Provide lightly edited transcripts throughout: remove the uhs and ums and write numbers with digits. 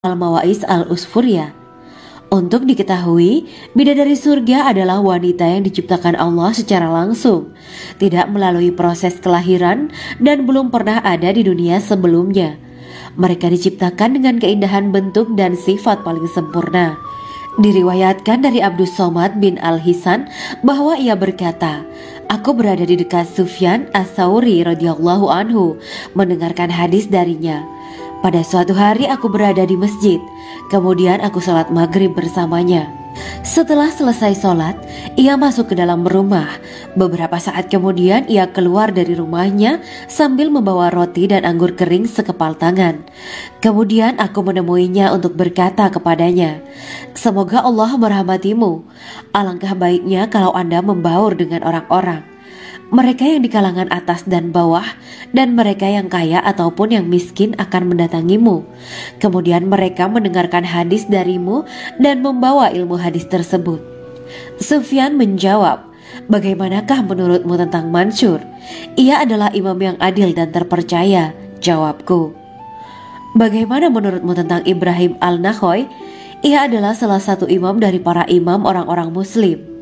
Al-Mawais Al-Usfuriyah. Untuk diketahui, bidadari surga adalah wanita yang diciptakan Allah secara langsung, tidak melalui proses kelahiran dan belum pernah ada di dunia sebelumnya. Mereka diciptakan dengan keindahan bentuk dan sifat paling sempurna. Diriwayatkan dari Abdus Somad bin Al-Hisan bahwa ia berkata, "Aku berada di dekat Sufyan Ats-Tsauri radhiyallahu anhu mendengarkan hadis darinya. Pada suatu hari aku berada di masjid, kemudian aku sholat maghrib bersamanya. Setelah selesai sholat, ia masuk ke dalam rumah. Beberapa saat kemudian ia keluar dari rumahnya sambil membawa roti dan anggur kering sekepal tangan. Kemudian aku menemuinya untuk berkata kepadanya, 'Semoga Allah merahmatimu. Alangkah baiknya kalau Anda membaur dengan orang-orang. Mereka yang di kalangan atas dan bawah, dan mereka yang kaya ataupun yang miskin akan mendatangimu. Kemudian mereka mendengarkan hadis darimu dan membawa ilmu hadis tersebut.' Sufyan menjawab, 'Bagaimanakah menurutmu tentang Mansur? Ia adalah imam yang adil dan terpercaya.' Jawabku, 'Bagaimana menurutmu tentang Ibrahim Al-Nakhoy? Ia adalah salah satu imam dari para imam orang-orang muslim.'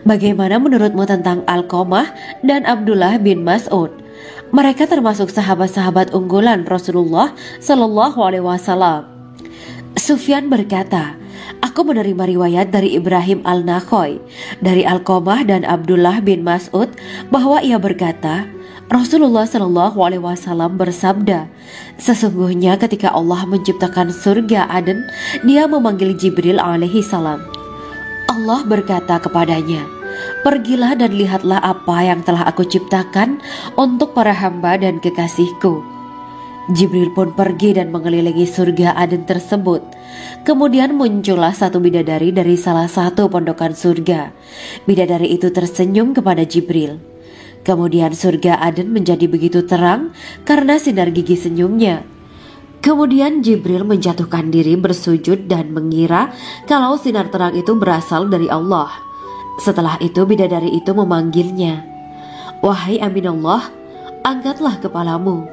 'Bagaimana menurutmu tentang Alqamah dan Abdullah bin Mas'ud? Mereka termasuk sahabat-sahabat unggulan Rasulullah Shallallahu Alaihi Wasallam.' Sufyan berkata, 'Aku menerima riwayat dari Ibrahim Al-Nakhoy, dari Alqamah dan Abdullah bin Mas'ud bahwa ia berkata, Rasulullah Shallallahu Alaihi Wasallam bersabda, sesungguhnya ketika Allah menciptakan surga Aden, Dia memanggil Jibril alaihi salam. Allah berkata kepadanya, pergilah dan lihatlah apa yang telah aku ciptakan untuk para hamba dan kekasihku. Jibril pun pergi dan mengelilingi surga Aden tersebut. Kemudian muncullah satu bidadari dari salah satu pondokan surga. Bidadari itu tersenyum kepada Jibril. Kemudian surga Aden menjadi begitu terang karena sinar gigi senyumnya. Kemudian Jibril menjatuhkan diri bersujud dan mengira kalau sinar terang itu berasal dari Allah. Setelah itu bidadari itu memanggilnya, wahai Aminullah, angkatlah kepalamu.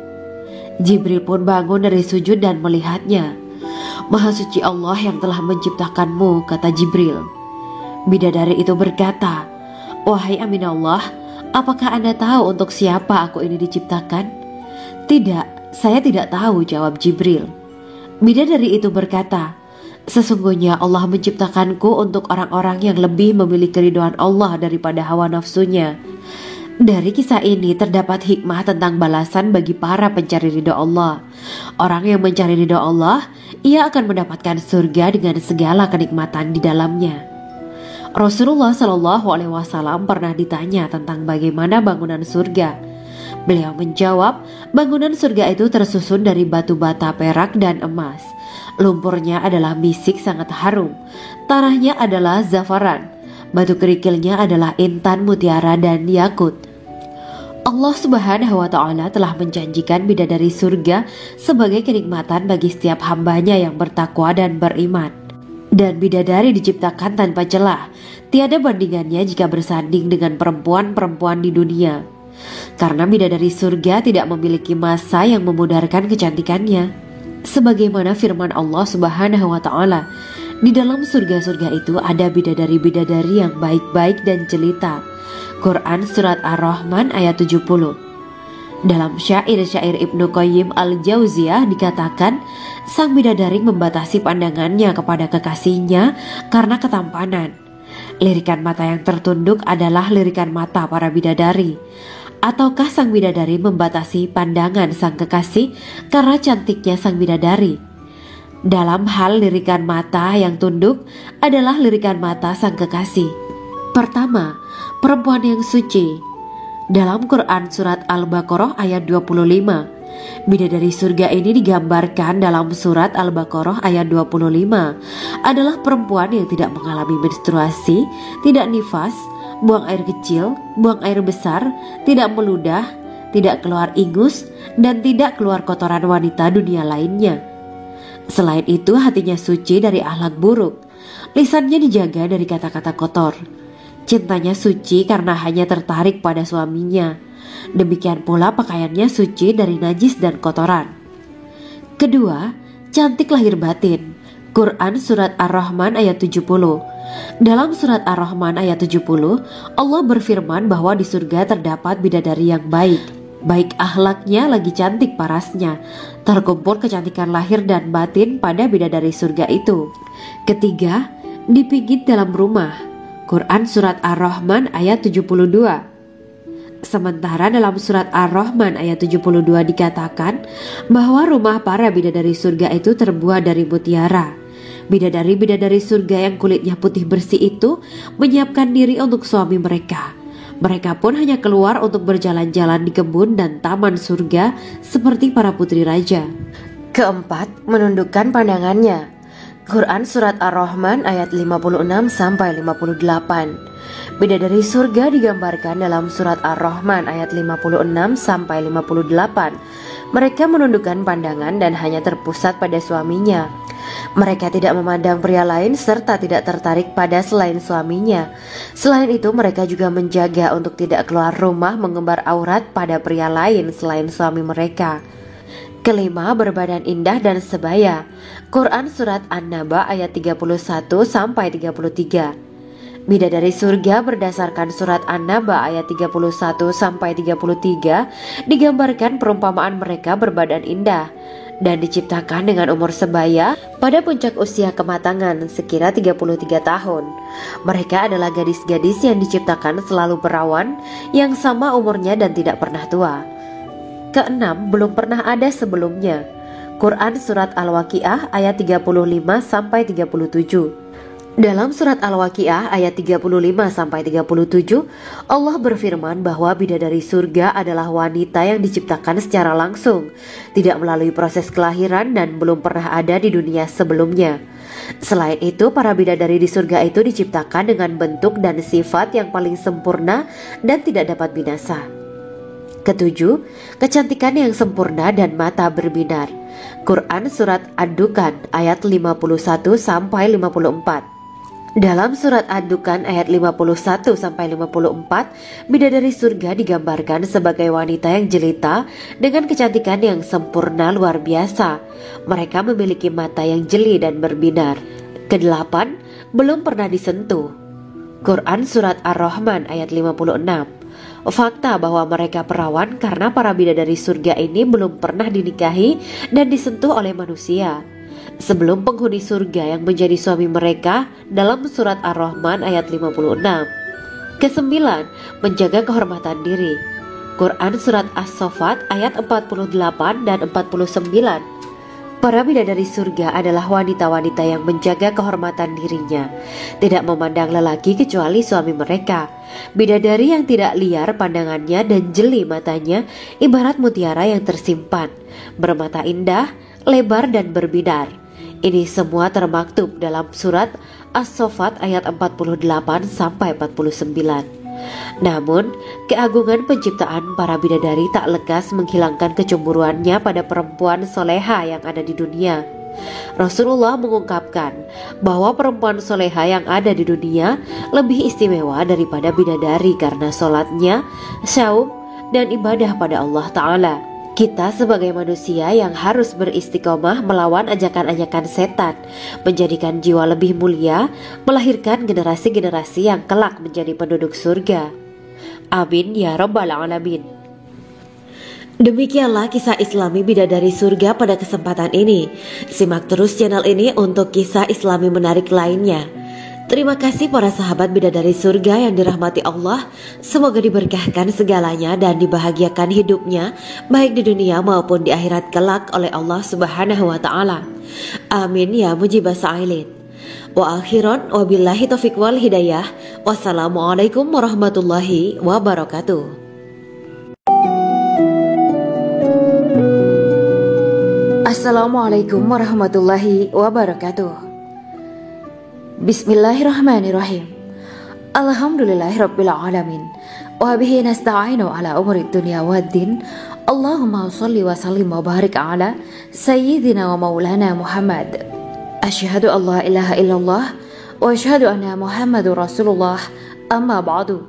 Jibril pun bangun dari sujud dan melihatnya. Maha suci Allah yang telah menciptakanmu, kata Jibril. Bidadari itu berkata, wahai Aminullah, apakah Anda tahu untuk siapa aku ini diciptakan? Tidak. Saya tidak tahu, jawab Jibril. Bidadari itu berkata, sesungguhnya Allah menciptakanku untuk orang-orang yang lebih memilih keridhaan Allah daripada hawa nafsunya. Dari kisah ini terdapat hikmah tentang balasan bagi para pencari ridha Allah. Orang yang mencari ridha Allah, ia akan mendapatkan surga dengan segala kenikmatan di dalamnya. Rasulullah Shallallahu Alaihi Wasallam pernah ditanya tentang bagaimana bangunan surga. Beliau menjawab, bangunan surga itu tersusun dari batu bata, perak, dan emas. Lumpurnya adalah misik sangat harum. Tanahnya adalah zafaran. Batu kerikilnya adalah intan, mutiara, dan yakut. Allah Subhanahu wa Ta'ala telah menjanjikan bidadari surga sebagai kenikmatan bagi setiap hambanya yang bertakwa dan beriman. Dan bidadari diciptakan tanpa celah. Tiada bandingannya jika bersanding dengan perempuan-perempuan di dunia. Karena bidadari surga tidak memiliki masa yang memudarkan kecantikannya. Sebagaimana firman Allah Subhanahu wa Ta'ala, di dalam surga-surga itu ada bidadari-bidadari yang baik-baik dan jelita. Quran Surat Ar-Rahman ayat 70. Dalam syair-syair Ibnu Qayyim Al-Jauziyah dikatakan, sang bidadari membatasi pandangannya kepada kekasihnya karena ketampanan. Lirikan mata yang tertunduk adalah lirikan mata para bidadari. Ataukah sang bidadari membatasi pandangan sang kekasih karena cantiknya sang bidadari? Dalam hal lirikan mata yang tunduk adalah lirikan mata sang kekasih. Pertama, perempuan yang suci. Dalam Quran Surat Al-Baqarah ayat 25, bidadari surga ini digambarkan dalam Surat Al-Baqarah ayat 25 adalah perempuan yang tidak mengalami menstruasi, tidak nifas, buang air kecil, buang air besar, tidak meludah, tidak keluar ingus, dan tidak keluar kotoran wanita dunia lainnya. Selain itu hatinya suci dari akhlak buruk, lisannya dijaga dari kata-kata kotor. Cintanya suci karena hanya tertarik pada suaminya. Demikian pula pakaiannya suci dari najis dan kotoran. Kedua, Cantik lahir batin. Quran Surat Ar-Rahman ayat 70. Dalam Surat Ar-Rahman ayat 70, Allah berfirman bahwa di surga terdapat bidadari yang baik. Baik akhlaknya lagi cantik parasnya. Terkumpul kecantikan lahir dan batin pada bidadari surga itu. Ketiga, dipijit dalam rumah. Quran Surat Ar-Rahman ayat 72. Sementara dalam surat Ar-Rahman ayat 72 dikatakan bahwa rumah para bidadari surga itu terbuat dari mutiara. Bidadari-bidadari surga yang kulitnya putih bersih itu menyiapkan diri untuk suami mereka. Mereka pun hanya keluar untuk berjalan-jalan di kebun dan taman surga seperti para putri raja. Keempat, menundukkan pandangannya. Quran Surat Ar-Rahman ayat 56-58. Bidadari surga digambarkan dalam Surat Ar-Rahman ayat 56-58. Mereka menundukkan pandangan dan hanya terpusat pada suaminya. Mereka tidak memandang pria lain serta tidak tertarik pada selain suaminya. Selain itu mereka juga menjaga untuk tidak keluar rumah mengembar aurat pada pria lain selain suami mereka. Kelima, berbadan indah dan sebaya. Quran Surat An-Naba ayat 31-33. Bidadari surga berdasarkan Surat An-Naba ayat 31-33 digambarkan perumpamaan mereka berbadan indah dan diciptakan dengan umur sebaya pada puncak usia kematangan sekira 33 tahun. Mereka adalah gadis-gadis yang diciptakan selalu perawan yang sama umurnya dan tidak pernah tua. Keenam, belum pernah ada sebelumnya. Quran Surat Al-Waqiah ayat 35-37. Dalam surat Al-Waqiah ayat 35-37, Allah berfirman bahwa bidadari surga adalah wanita yang diciptakan secara langsung, tidak melalui proses kelahiran dan belum pernah ada di dunia sebelumnya. Selain itu, para bidadari di surga itu diciptakan dengan bentuk dan sifat yang paling sempurna dan tidak dapat binasa. Ketujuh, kecantikan yang sempurna dan mata berbinar. Quran Surat Ad-Dukan ayat 51-54. Dalam surat Ad-Dukan ayat 51-54, bidadari surga digambarkan sebagai wanita yang jelita dengan kecantikan yang sempurna luar biasa. Mereka memiliki mata yang jeli dan berbinar. Kedelapan, belum pernah disentuh. Quran Surat Ar-Rahman ayat 56. Fakta bahwa mereka perawan karena para bidadari surga ini belum pernah dinikahi dan disentuh oleh manusia sebelum penghuni surga yang menjadi suami mereka dalam surat Ar-Rahman ayat 56. Kesembilan, menjaga kehormatan diri. Quran Surat As-Saffat ayat 48 dan 49. Para bidadari surga adalah wanita-wanita yang menjaga kehormatan dirinya, tidak memandang lelaki kecuali suami mereka. Bidadari yang tidak liar pandangannya dan jeli matanya ibarat mutiara yang tersimpan, bermata indah, lebar dan berbinar. Ini semua termaktub dalam surat As-Saffat ayat 48-49. Namun, keagungan penciptaan para bidadari tak lekas menghilangkan kecemburuannya pada perempuan soleha yang ada di dunia. Rasulullah mengungkapkan bahwa perempuan soleha yang ada di dunia lebih istimewa daripada bidadari karena sholatnya, saum, dan ibadah pada Allah Ta'ala. Kita sebagai manusia yang harus beristiqomah melawan ajakan-ajakan setan, menjadikan jiwa lebih mulia, melahirkan generasi-generasi yang kelak menjadi penduduk surga. Amin ya Rabbal Alamin. Demikianlah kisah Islami bidadari surga pada kesempatan ini. Simak terus channel ini untuk kisah Islami menarik lainnya. Terima kasih para sahabat bidadari surga yang dirahmati Allah. Semoga diberkahkan segalanya dan dibahagiakan hidupnya baik di dunia maupun di akhirat kelak oleh Allah Subhanahu wa Ta'ala. Amin ya mujibah sa'ilin. Wa akhiran wabillahi taufiq wal hidayah. Wassalamualaikum warahmatullahi wabarakatuh. Assalamualaikum warahmatullahi wabarakatuh. Bismillahirrahmanirrahim. Alhamdulillahirabbil alamin. Wa bihi nasta'inu ala umuri dunya waddin. Allahumma shalli wa sallim wa barik ala sayyidina wa maulana Muhammad. Asyhadu an la ilaha illallah wa asyhadu anna Muhammadur Rasulullah. Amma ba'du.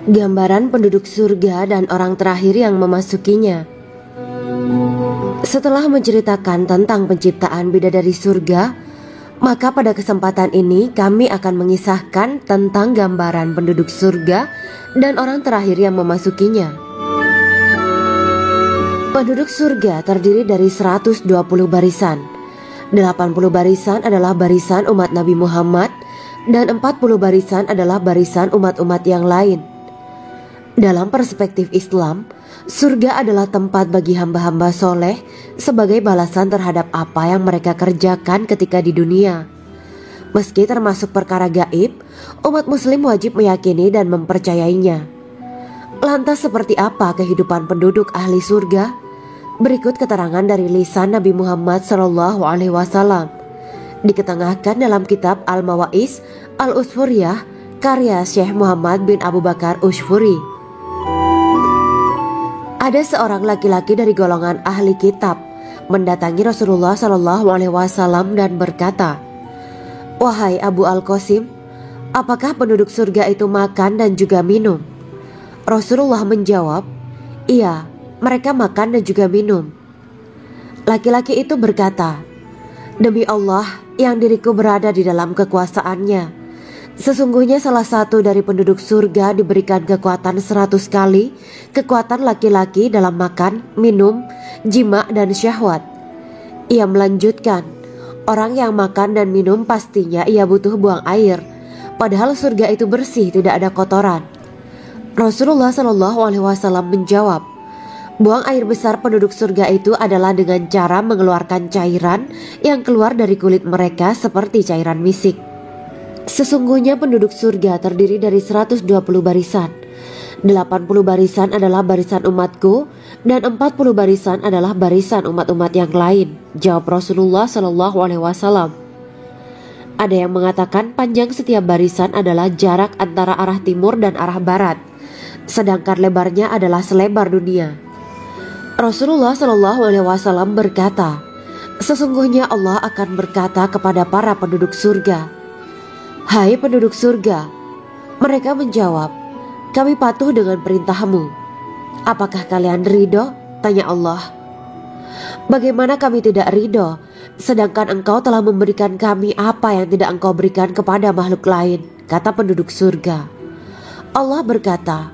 Gambaran penduduk surga dan orang terakhir yang memasukinya. Setelah menceritakan tentang penciptaan bidadari surga, maka pada kesempatan ini kami akan mengisahkan tentang gambaran penduduk surga dan orang terakhir yang memasukinya. Penduduk surga terdiri dari 120 barisan. 80 barisan adalah barisan umat Nabi Muhammad dan 40 barisan adalah barisan umat-umat yang lain. Dalam perspektif Islam, surga adalah tempat bagi hamba-hamba soleh sebagai balasan terhadap apa yang mereka kerjakan ketika di dunia. Meski termasuk perkara gaib, umat muslim wajib meyakini dan mempercayainya. Lantas seperti apa kehidupan penduduk ahli surga? Berikut keterangan dari lisan Nabi Muhammad SAW, diketengahkan dalam kitab Al-Mawa'is Al-Usfuriyah karya Syekh Muhammad bin Abu Bakar Ushfuri. Ada seorang laki-laki dari golongan ahli kitab mendatangi Rasulullah SAW dan berkata, "Wahai Abu Al-Qasim, apakah penduduk surga itu makan dan juga minum?" Rasulullah menjawab, "Iya, mereka makan dan juga minum." Laki-laki itu berkata, "Demi Allah yang diriku berada di dalam kekuasaannya, sesungguhnya salah satu dari penduduk surga diberikan kekuatan 100 kali kekuatan laki-laki dalam makan, minum, jima, dan syahwat." Ia melanjutkan, "Orang yang makan dan minum pastinya ia butuh buang air, padahal surga itu bersih, tidak ada kotoran." Rasulullah SAW menjawab, "Buang air besar penduduk surga itu adalah dengan cara mengeluarkan cairan yang keluar dari kulit mereka seperti cairan misik." Sesungguhnya penduduk surga terdiri dari 120 barisan. 80 barisan adalah barisan umatku dan 40 barisan adalah barisan umat-umat yang lain, jawab Rasulullah SAW. Ada yang mengatakan panjang setiap barisan adalah jarak antara arah timur dan arah barat, sedangkan lebarnya adalah selebar dunia. Rasulullah SAW berkata, "Sesungguhnya Allah akan berkata kepada para penduduk surga, 'Hai penduduk surga,' mereka menjawab, 'Kami patuh dengan perintahmu.' 'Apakah kalian ridho?' tanya Allah. 'Bagaimana kami tidak ridho, sedangkan engkau telah memberikan kami apa yang tidak engkau berikan kepada makhluk lain,' kata penduduk surga. Allah berkata,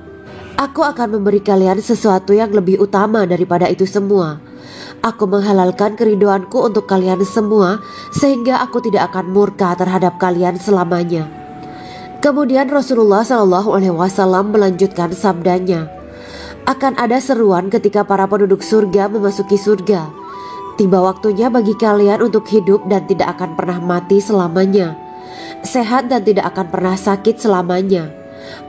'Aku akan memberi kalian sesuatu yang lebih utama daripada itu semua. Aku menghalalkan keridoanku untuk kalian semua sehingga aku tidak akan murka terhadap kalian selamanya.'" Kemudian Rasulullah SAW melanjutkan sabdanya, "Akan ada seruan ketika para penduduk surga memasuki surga. Tiba waktunya bagi kalian untuk hidup dan tidak akan pernah mati selamanya, sehat dan tidak akan pernah sakit selamanya,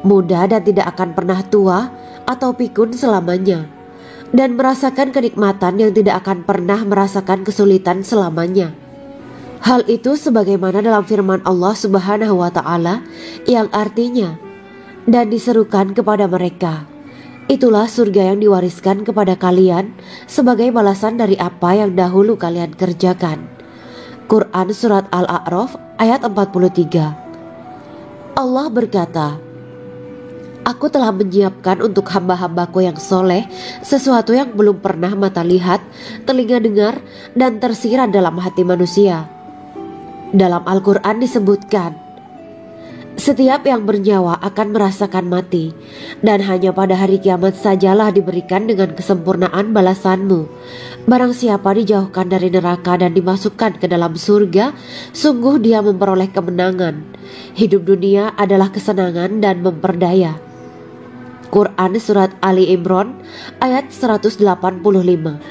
muda dan tidak akan pernah tua atau pikun selamanya, dan merasakan kenikmatan yang tidak akan pernah merasakan kesulitan selamanya." Hal itu sebagaimana dalam firman Allah Subhanahu wa Ta'ala yang artinya, "Dan diserukan kepada mereka, itulah surga yang diwariskan kepada kalian sebagai balasan dari apa yang dahulu kalian kerjakan." Quran Surat Al-A'raf ayat 43. Allah berkata, "Aku telah menyiapkan untuk hamba-hambaku yang soleh sesuatu yang belum pernah mata lihat, telinga dengar, dan tersirat dalam hati manusia." Dalam Al-Quran disebutkan, "Setiap yang bernyawa akan merasakan mati, dan hanya pada hari kiamat sajalah diberikan dengan kesempurnaan balasanmu. Barang siapa dijauhkan dari neraka dan dimasukkan ke dalam surga, sungguh dia memperoleh kemenangan. Hidup dunia adalah kesenangan dan memperdaya." Quran Surat Ali Imran ayat 185.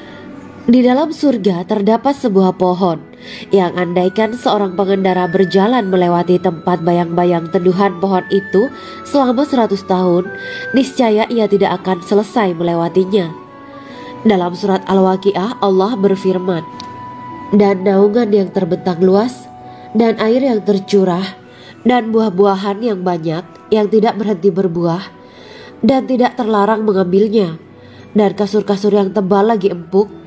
Di dalam surga terdapat sebuah pohon yang andaikan seorang pengendara berjalan melewati tempat bayang-bayang teduhan pohon itu selama 100 tahun, niscaya ia tidak akan selesai melewatinya. Dalam surat Al-Waqiah Allah berfirman, "Dan naungan yang terbentang luas, dan air yang tercurah, dan buah-buahan yang banyak yang tidak berhenti berbuah, dan tidak terlarang mengambilnya, dan kasur-kasur yang tebal lagi empuk.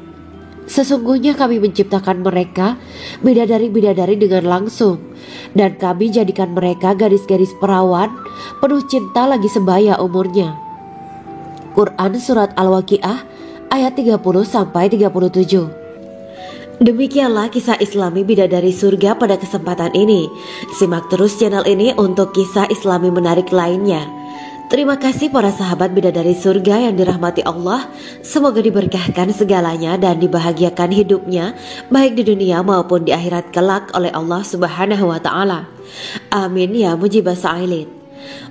Sesungguhnya kami menciptakan mereka bidadari-bidadari dengan langsung, dan kami jadikan mereka gadis-gadis perawan penuh cinta lagi sebaya umurnya." Quran Surat Al-Waqiah ayat 30-37. Demikianlah kisah Islami Bidadari Surga pada kesempatan ini. Simak terus channel ini untuk kisah Islami menarik lainnya. Terima kasih para sahabat Bidadari Surga yang dirahmati Allah. Semoga diberkahkan segalanya dan dibahagiakan hidupnya, baik di dunia maupun di akhirat kelak oleh Allah Subhanahu wa Ta'ala. Amin ya mujibah sa'ilin.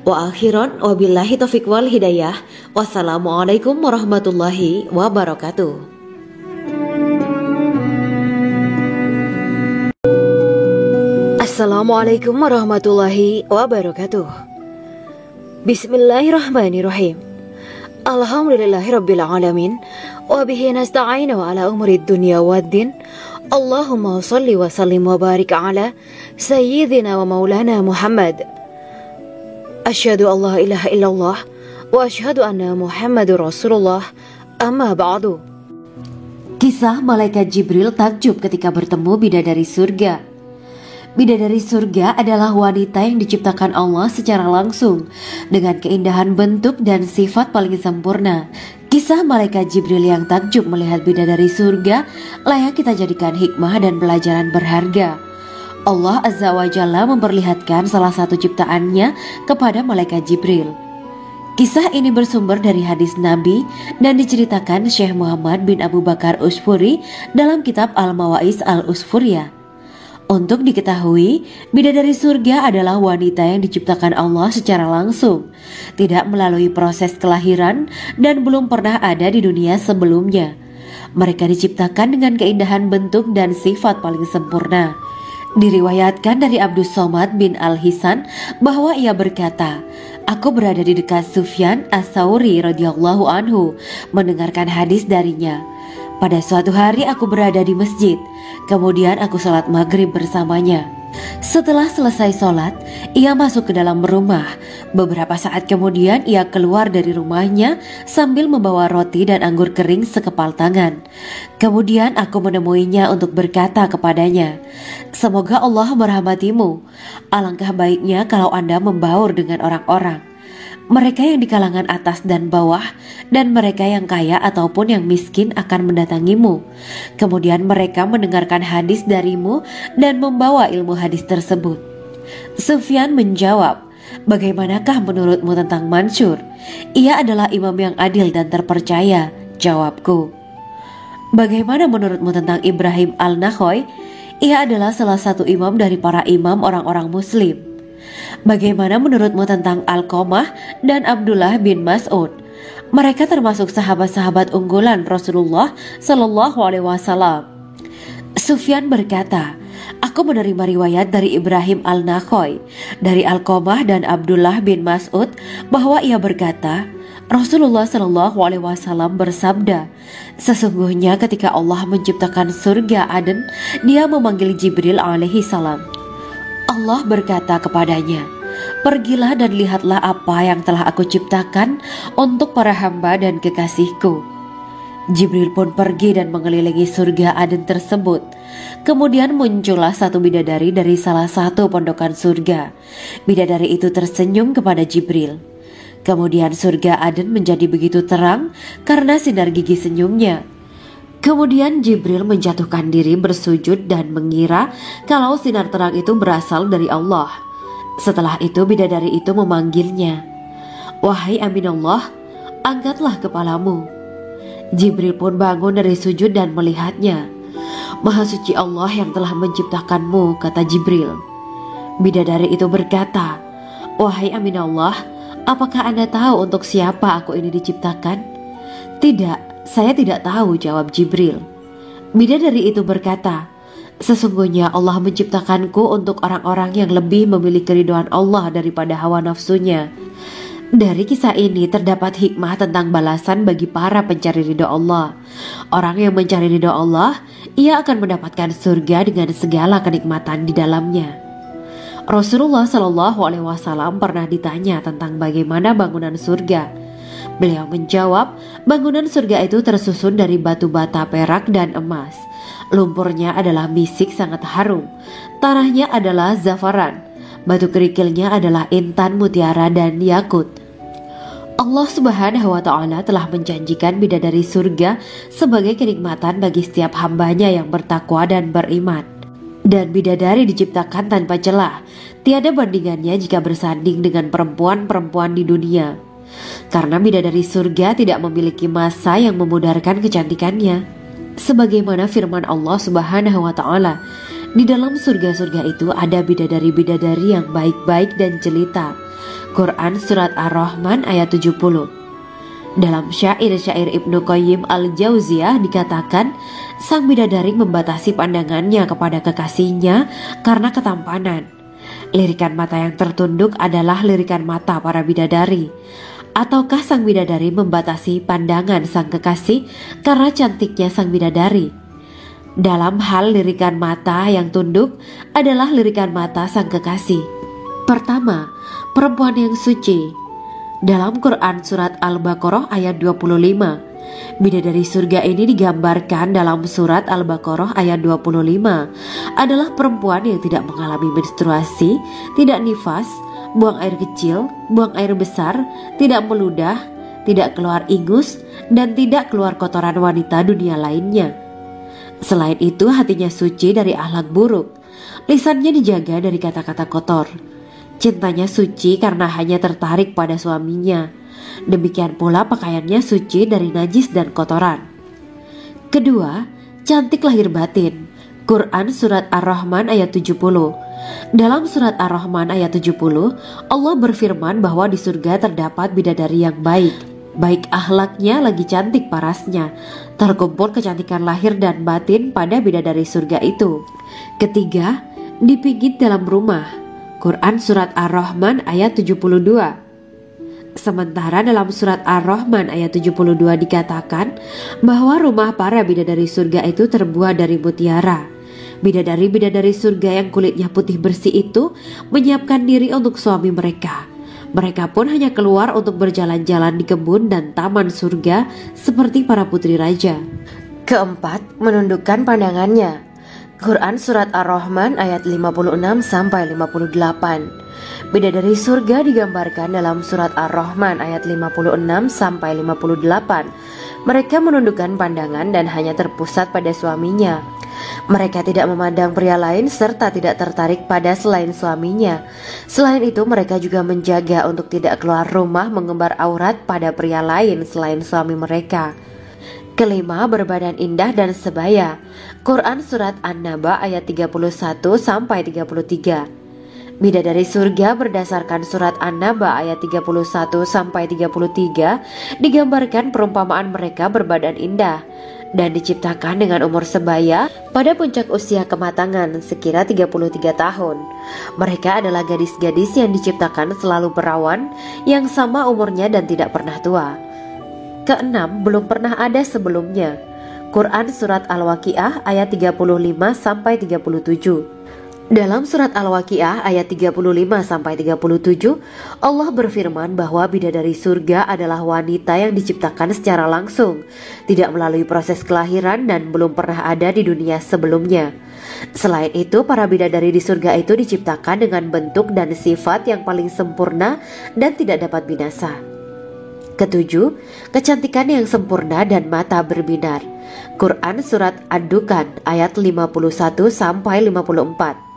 Wa akhiran wabillahi taufiq wal hidayah. Wassalamualaikum warahmatullahi wabarakatuh. Assalamualaikum warahmatullahi wabarakatuh. Bismillahirrahmanirrahim. Alhamdulillahirabbil alamin wa bihi nasta'inu ala umurid dunya waddin. Allahumma shalli wa sallim wa barik ala sayyidina wa maulana Muhammad. Asyhadu an la ilaha illallah wa asyhadu anna Muhammadur Rasulullah. Amma ba'du. Kisah malaikat Jibril takjub ketika bertemu bidadari surga. Bidadari surga adalah wanita yang diciptakan Allah secara langsung dengan keindahan bentuk dan sifat paling sempurna. Kisah malaikat Jibril yang takjub melihat bidadari surga layak kita jadikan hikmah dan pelajaran berharga. Allah Azza wa Jalla memperlihatkan salah satu ciptaannya kepada malaikat Jibril. Kisah ini bersumber dari hadis Nabi dan diceritakan Syekh Muhammad bin Abu Bakar Usfuri dalam kitab Al-Mawaiz Al-Usfuriyah. Untuk diketahui, bidadari surga adalah wanita yang diciptakan Allah secara langsung, tidak melalui proses kelahiran dan belum pernah ada di dunia sebelumnya. Mereka diciptakan dengan keindahan bentuk dan sifat paling sempurna. Diriwayatkan dari Abdus Somad bin Al-Hisan bahwa ia berkata, "Aku berada di dekat Sufyan As-Tsauri radhiyallahu anhu mendengarkan hadis darinya. Pada suatu hari aku berada di masjid, kemudian aku sholat maghrib bersamanya. Setelah selesai sholat, ia masuk ke dalam rumah. Beberapa saat kemudian ia keluar dari rumahnya sambil membawa roti dan anggur kering sekepal tangan. Kemudian aku menemuinya untuk berkata kepadanya, 'Semoga Allah merahmatimu. Alangkah baiknya kalau Anda membaur dengan orang-orang. Mereka yang di kalangan atas dan bawah, dan mereka yang kaya ataupun yang miskin akan mendatangimu. Kemudian mereka mendengarkan hadis darimu dan membawa ilmu hadis tersebut.' Sufyan menjawab, 'Bagaimanakah menurutmu tentang Mansur? Ia adalah imam yang adil dan terpercaya.' Jawabku, 'Bagaimana menurutmu tentang Ibrahim Al-Nakhoy? Ia adalah salah satu imam dari para imam orang-orang muslim.' Bagaimana menurutmu tentang Alqamah dan Abdullah bin Mas'ud? Mereka termasuk sahabat-sahabat unggulan Rasulullah Sallallahu Alaihi Wasallam.' Sufyan berkata, 'Aku menerima riwayat dari Ibrahim Al-Nakhoy, dari Alqamah dan Abdullah bin Mas'ud bahwa ia berkata, Rasulullah Sallallahu Alaihi Wasallam bersabda, sesungguhnya ketika Allah menciptakan surga Aden, Dia memanggil Jibril alaihi salam. Allah berkata kepadanya, pergilah dan lihatlah apa yang telah aku ciptakan untuk para hamba dan kekasihku. Jibril pun pergi dan mengelilingi surga Aden tersebut. Kemudian muncullah satu bidadari dari salah satu pondokan surga. Bidadari itu tersenyum kepada Jibril. Kemudian surga Aden menjadi begitu terang karena sinar gigi senyumnya. Kemudian Jibril menjatuhkan diri bersujud dan mengira kalau sinar terang itu berasal dari Allah. Setelah itu bidadari itu memanggilnya, wahai Aminullah, angkatlah kepalamu. Jibril pun bangun dari sujud dan melihatnya. Maha suci Allah yang telah menciptakanmu, kata Jibril. Bidadari itu berkata, wahai Aminullah, apakah Anda tahu untuk siapa aku ini diciptakan? Tidak. Saya tidak tahu, jawab Jibril. Bidadari itu berkata, sesungguhnya Allah menciptakanku untuk orang-orang yang lebih memilih keridhaan Allah daripada hawa nafsunya. Dari kisah ini terdapat hikmah tentang balasan bagi para pencari ridha Allah. Orang yang mencari ridha Allah, ia akan mendapatkan surga dengan segala kenikmatan di dalamnya. Rasulullah Shallallahu Alaihi Wasallam pernah ditanya tentang bagaimana bangunan surga. Beliau menjawab, bangunan surga itu tersusun dari batu bata, perak, dan emas. Lumpurnya adalah misik sangat harum. Tanahnya adalah zafaran. Batu kerikilnya adalah intan, mutiara, dan yakut. Allah Subhanahu wa Ta'ala telah menjanjikan bidadari surga sebagai kenikmatan bagi setiap hambanya yang bertakwa dan beriman. Dan bidadari diciptakan tanpa celah, tiada bandingannya jika bersanding dengan perempuan-perempuan di dunia. Karena bidadari surga tidak memiliki masa yang memudarkan kecantikannya. Sebagaimana firman Allah Subhanahu wa Ta'ala, di dalam surga-surga itu ada bidadari-bidadari yang baik-baik dan jelita. Quran Surat Ar-Rahman ayat 70. Dalam syair-syair Ibnu Qayyim al-Jauziyah dikatakan, sang bidadari membatasi pandangannya kepada kekasihnya karena ketampanan. Lirikan mata yang tertunduk adalah lirikan mata para bidadari. Ataukah sang bidadari membatasi pandangan sang kekasih karena cantiknya sang bidadari? Dalam hal lirikan mata yang tunduk adalah lirikan mata sang kekasih. Pertama, perempuan yang suci. Dalam Quran Surat Al-Baqarah ayat 25, bidadari surga ini digambarkan dalam Surat Al-Baqarah ayat 25 adalah perempuan yang tidak mengalami menstruasi, tidak nifas, buang air kecil, buang air besar, tidak meludah, tidak keluar ingus, dan tidak keluar kotoran wanita dunia lainnya. Selain itu, hatinya suci dari akhlak buruk, lisannya dijaga dari kata-kata kotor. Cintanya suci karena hanya tertarik pada suaminya. Demikian pula pakaiannya suci dari najis dan kotoran. Kedua, cantik lahir batin. Quran Surat Ar-Rahman ayat 70. Dalam Surat Ar-Rahman ayat 70, Allah berfirman bahwa di surga terdapat bidadari yang baik akhlaknya lagi cantik parasnya. Terkumpul kecantikan lahir dan batin pada bidadari surga itu. Ketiga, dipijit dalam rumah. Quran Surat Ar-Rahman ayat 72. Sementara dalam Surat Ar-Rahman ayat 72 dikatakan bahwa rumah para bidadari surga itu terbuat dari mutiara. Bidadari-bidadari surga yang kulitnya putih bersih itu menyiapkan diri untuk suami mereka. Mereka pun hanya keluar untuk berjalan-jalan di kebun dan taman surga seperti para putri raja. Keempat, menundukkan pandangannya. Quran Surat Ar-Rahman ayat 56-58. Bidadari surga digambarkan dalam Surat Ar-Rahman ayat 56-58. Mereka menundukkan pandangan dan hanya terpusat pada suaminya. Mereka tidak memandang pria lain serta tidak tertarik pada selain suaminya. Selain itu, mereka juga menjaga untuk tidak keluar rumah mengembar aurat pada pria lain selain suami mereka. Kelima, berbadan indah dan sebaya. Quran Surat An-Naba ayat 31-33. Bidadari surga berdasarkan Surat An-Naba ayat 31-33 digambarkan perumpamaan mereka berbadan indah dan diciptakan dengan umur sebaya pada puncak usia kematangan sekira 33 tahun. Mereka adalah gadis-gadis yang diciptakan selalu perawan, yang sama umurnya dan tidak pernah tua. Keenam, belum pernah ada sebelumnya. Quran Surat Al-Waqiah ayat 35-37. Dalam Surat Al-Waqiah ayat 35-37, Allah berfirman bahwa bidadari surga adalah wanita yang diciptakan secara langsung, tidak melalui proses kelahiran dan belum pernah ada di dunia sebelumnya. Selain itu, para bidadari di surga itu diciptakan dengan bentuk dan sifat yang paling sempurna dan tidak dapat binasa. Ketujuh, kecantikan yang sempurna dan mata berbinar. Quran Surat Ad-Dukhan ayat 51-54.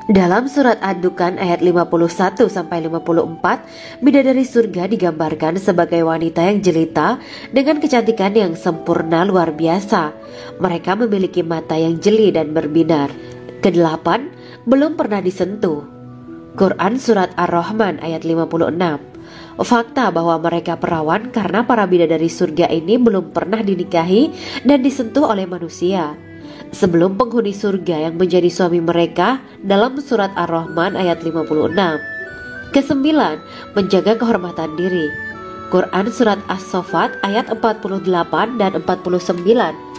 Dalam Surat Ad-Dukhan ayat 51-54, bidadari surga digambarkan sebagai wanita yang jelita dengan kecantikan yang sempurna luar biasa. Mereka memiliki mata yang jeli dan berbinar. Kedelapan, belum pernah disentuh. Quran Surat Ar-Rahman ayat 56. Fakta bahwa mereka perawan karena para bidadari surga ini belum pernah dinikahi dan disentuh oleh manusia sebelum penghuni surga yang menjadi suami mereka dalam Surat Ar-Rahman ayat 56. Kesembilan, menjaga kehormatan diri. Quran Surat As-Saffat ayat 48 dan 49.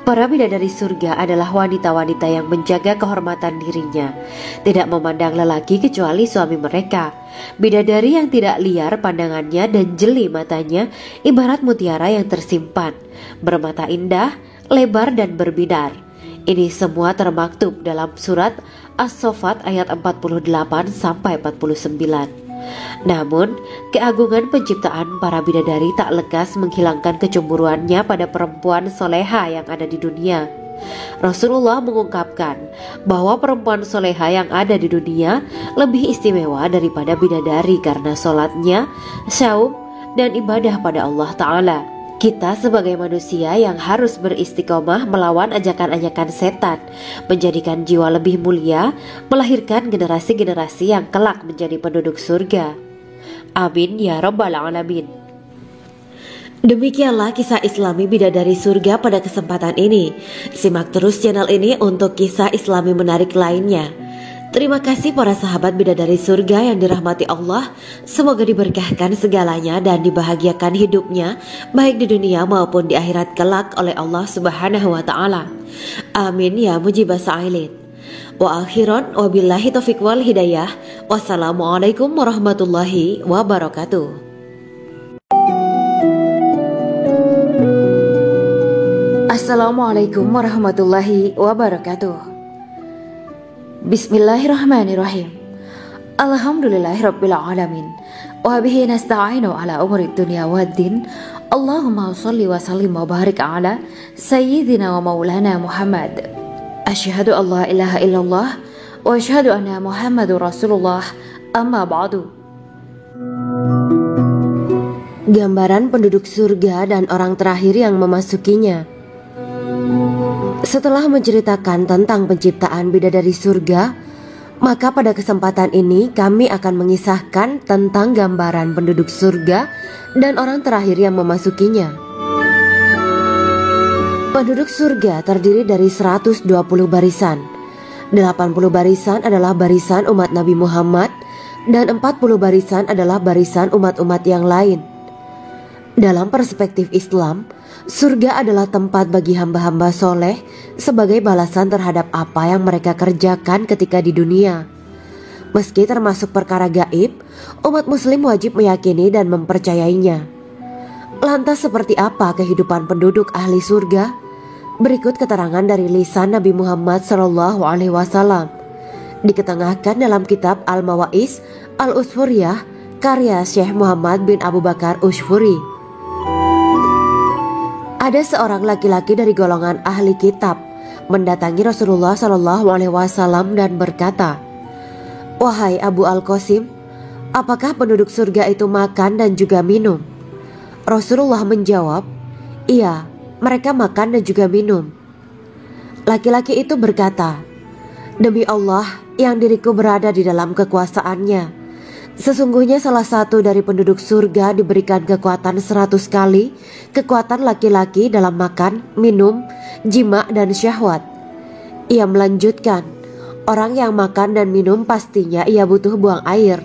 Para bidadari surga adalah wanita-wanita yang menjaga kehormatan dirinya, tidak memandang lelaki kecuali suami mereka. Bidadari yang tidak liar pandangannya dan jeli matanya ibarat mutiara yang tersimpan, bermata indah, lebar dan berbinar. Ini semua termaktub dalam Surat As-Saffat ayat 48-49. Namun, keagungan penciptaan para bidadari tak lekas menghilangkan kecemburuannya pada perempuan soleha yang ada di dunia. Rasulullah mengungkapkan bahwa perempuan soleha yang ada di dunia lebih istimewa daripada bidadari karena sholatnya, saum, dan ibadah pada Allah Ta'ala. Kita sebagai manusia yang harus beristiqomah melawan ajakan-ajakan setan, menjadikan jiwa lebih mulia, melahirkan generasi-generasi yang kelak menjadi penduduk surga. Amin ya Rabbal Alamin. Demikianlah kisah Islami bidadari surga pada kesempatan ini. Simak terus channel ini untuk kisah Islami menarik lainnya. Terima kasih para sahabat bidadari surga yang dirahmati Allah. Semoga diberkahkan segalanya dan dibahagiakan hidupnya, baik di dunia maupun di akhirat kelak oleh Allah Subhanahu wa Ta'ala. Amin ya mujibah sa'ilin. Wa akhiran wabillahi taufiq wal hidayah. Wassalamualaikum warahmatullahi wabarakatuh. Assalamualaikum warahmatullahi wabarakatuh. Bismillahirrahmanirrahim. Alhamdulillahirabbil alamin. Wa bihi nasta'inu ala umuri dunya waddin. Allahumma shalli wa sallim wa barik ala sayyidina wa maulana Muhammad. Asyhadu an la ilaha illallah wa asyhadu anna Muhammadur Rasulullah. Amma ba'du. Gambaran penduduk surga dan orang terakhir yang memasukinya. Setelah menceritakan tentang penciptaan bidadari surga, maka pada kesempatan ini kami akan mengisahkan tentang gambaran penduduk surga dan orang terakhir yang memasukinya. Penduduk surga terdiri dari 120 barisan. 80 barisan adalah barisan umat Nabi Muhammad dan 40 barisan adalah barisan umat-umat yang lain. Dalam perspektif Islam, surga adalah tempat bagi hamba-hamba soleh sebagai balasan terhadap apa yang mereka kerjakan ketika di dunia. Meski termasuk perkara gaib, umat muslim wajib meyakini dan mempercayainya. Lantas seperti apa kehidupan penduduk ahli surga? Berikut keterangan dari lisan Nabi Muhammad SAW, diketengahkan dalam kitab Al-Mawa'is Al-Usfuriyah karya Syekh Muhammad bin Abu Bakar Ushfuri. Ada seorang laki-laki dari golongan ahli kitab mendatangi Rasulullah SAW dan berkata, "Wahai Abu Al-Qasim, apakah penduduk surga itu makan dan juga minum?" Rasulullah menjawab, "Iya, mereka makan dan juga minum." Laki-laki itu berkata, "Demi Allah yang diriku berada di dalam kekuasaannya, sesungguhnya salah satu dari penduduk surga diberikan kekuatan 100 kali kekuatan laki-laki dalam makan, minum, jima, dan syahwat." Ia melanjutkan, "Orang yang makan dan minum pastinya ia butuh buang air,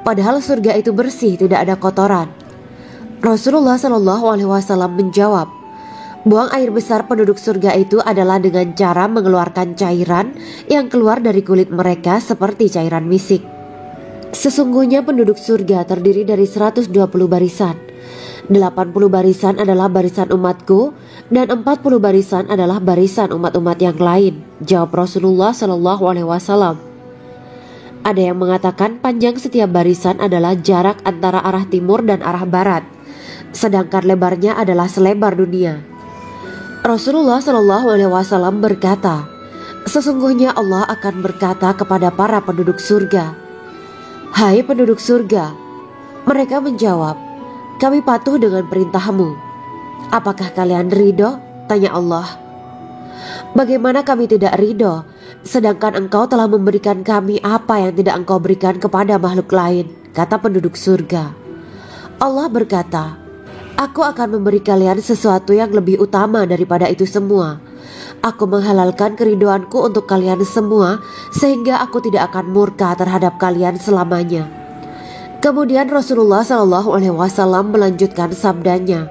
padahal surga itu bersih, tidak ada kotoran." Rasulullah SAW menjawab, "Buang air besar penduduk surga itu adalah dengan cara mengeluarkan cairan yang keluar dari kulit mereka seperti cairan misik." Sesungguhnya penduduk surga terdiri dari 120 barisan. 80 barisan adalah barisan umatku dan 40 barisan adalah barisan umat-umat yang lain, jawab Rasulullah SAW. Ada yang mengatakan panjang setiap barisan adalah jarak antara arah timur dan arah barat, sedangkan lebarnya adalah selebar dunia. Rasulullah SAW berkata, "Sesungguhnya Allah akan berkata kepada para penduduk surga, 'Hai penduduk surga,' mereka menjawab, 'Kami patuh dengan perintahmu.' 'Apakah kalian ridho?' tanya Allah. 'Bagaimana kami tidak ridho, sedangkan engkau telah memberikan kami apa yang tidak engkau berikan kepada makhluk lain,' kata penduduk surga. Allah berkata, 'Aku akan memberi kalian sesuatu yang lebih utama daripada itu semua. Aku menghalalkan keridoanku untuk kalian semua, sehingga aku tidak akan murka terhadap kalian selamanya.'" Kemudian Rasulullah SAW melanjutkan sabdanya,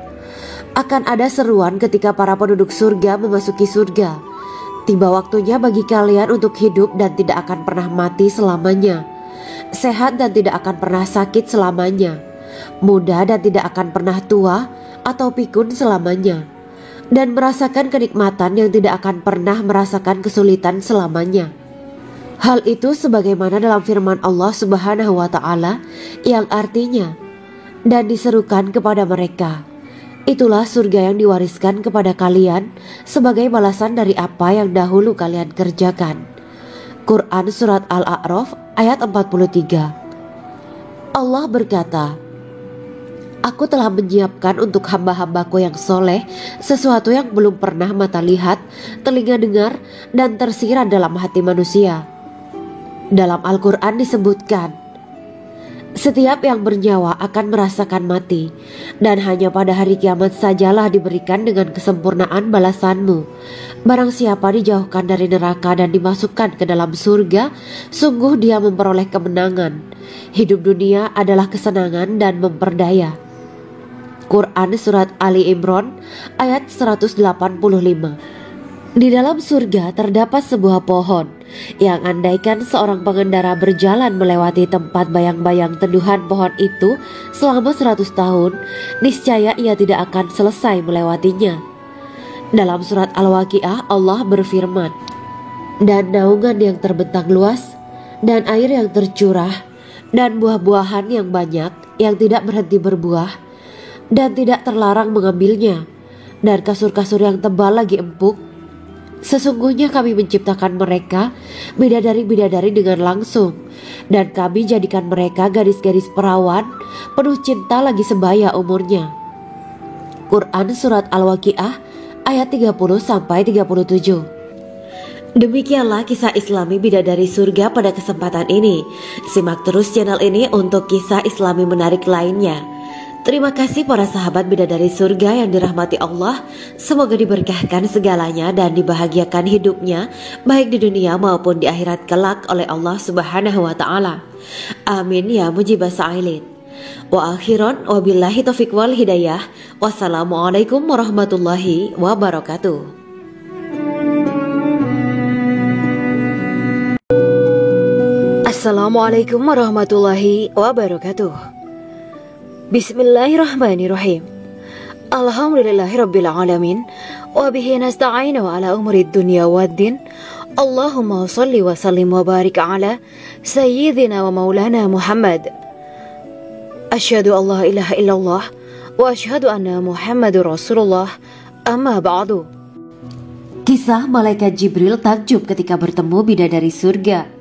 "Akan ada seruan ketika para penduduk surga memasuki surga. Tiba waktunya bagi kalian untuk hidup dan tidak akan pernah mati selamanya, sehat dan tidak akan pernah sakit selamanya, muda dan tidak akan pernah tua atau pikun selamanya, dan merasakan kenikmatan yang tidak akan pernah merasakan kesulitan selamanya." Hal itu sebagaimana dalam firman Allah Subhanahu wa Ta'ala yang artinya, dan diserukan kepada mereka, itulah surga yang diwariskan kepada kalian sebagai balasan dari apa yang dahulu kalian kerjakan. Quran Surat Al-A'raf ayat 43. Allah berkata, Aku telah menyiapkan untuk hamba-hambaku yang soleh sesuatu yang belum pernah mata lihat, telinga dengar, dan tersirat dalam hati manusia. Dalam Al-Quran disebutkan, setiap yang bernyawa akan merasakan mati, dan hanya pada hari kiamat sajalah diberikan dengan kesempurnaan balasanmu. Barang siapa dijauhkan dari neraka dan dimasukkan ke dalam surga, sungguh dia memperoleh kemenangan. Hidup dunia adalah kesenangan dan memperdaya. Quran Surat Ali Imran ayat 185. Di dalam surga terdapat sebuah pohon yang andaikan seorang pengendara berjalan melewati tempat bayang-bayang teduhan pohon itu selama 100 tahun, niscaya ia tidak akan selesai melewatinya. Dalam surat Al-Waqiah Allah berfirman, dan naungan yang terbentang luas, dan air yang tercurah, dan buah-buahan yang banyak yang tidak berhenti berbuah, dan tidak terlarang mengambilnya, dan kasur-kasur yang tebal lagi empuk. Sesungguhnya kami menciptakan mereka bidadari-bidadari dengan langsung, dan kami jadikan mereka gadis-gadis perawan penuh cinta lagi sebaya umurnya. Quran Surat Al-Waqiah ayat 30-37. Demikianlah kisah Islami bidadari surga pada kesempatan ini. Simak terus channel ini untuk kisah Islami menarik lainnya. Terima kasih para sahabat bidadari surga yang dirahmati Allah. Semoga diberkahkan segalanya dan dibahagiakan hidupnya baik di dunia maupun di akhirat kelak oleh Allah Subhanahu wa Ta'ala. Amin ya mujibah sa'ilin. Wa akhiran wabillahi taufiq wal hidayah. Wassalamualaikum warahmatullahi wabarakatuh. Assalamualaikum warahmatullahi wabarakatuh. Bismillahirrahmanirrahim. Alhamdulillahirabbil alamin wa bihi nasta'inu ala umuri dunya waddin. Allahumma shalli wa sallim wa barik ala sayyidina wa maulana Muhammad. Asyhadu an la ilaha illallah wa asyhadu anna Muhammadur Rasulullah. Amma ba'du. Kisah malaikat Jibril takjub ketika bertemu bidadari surga.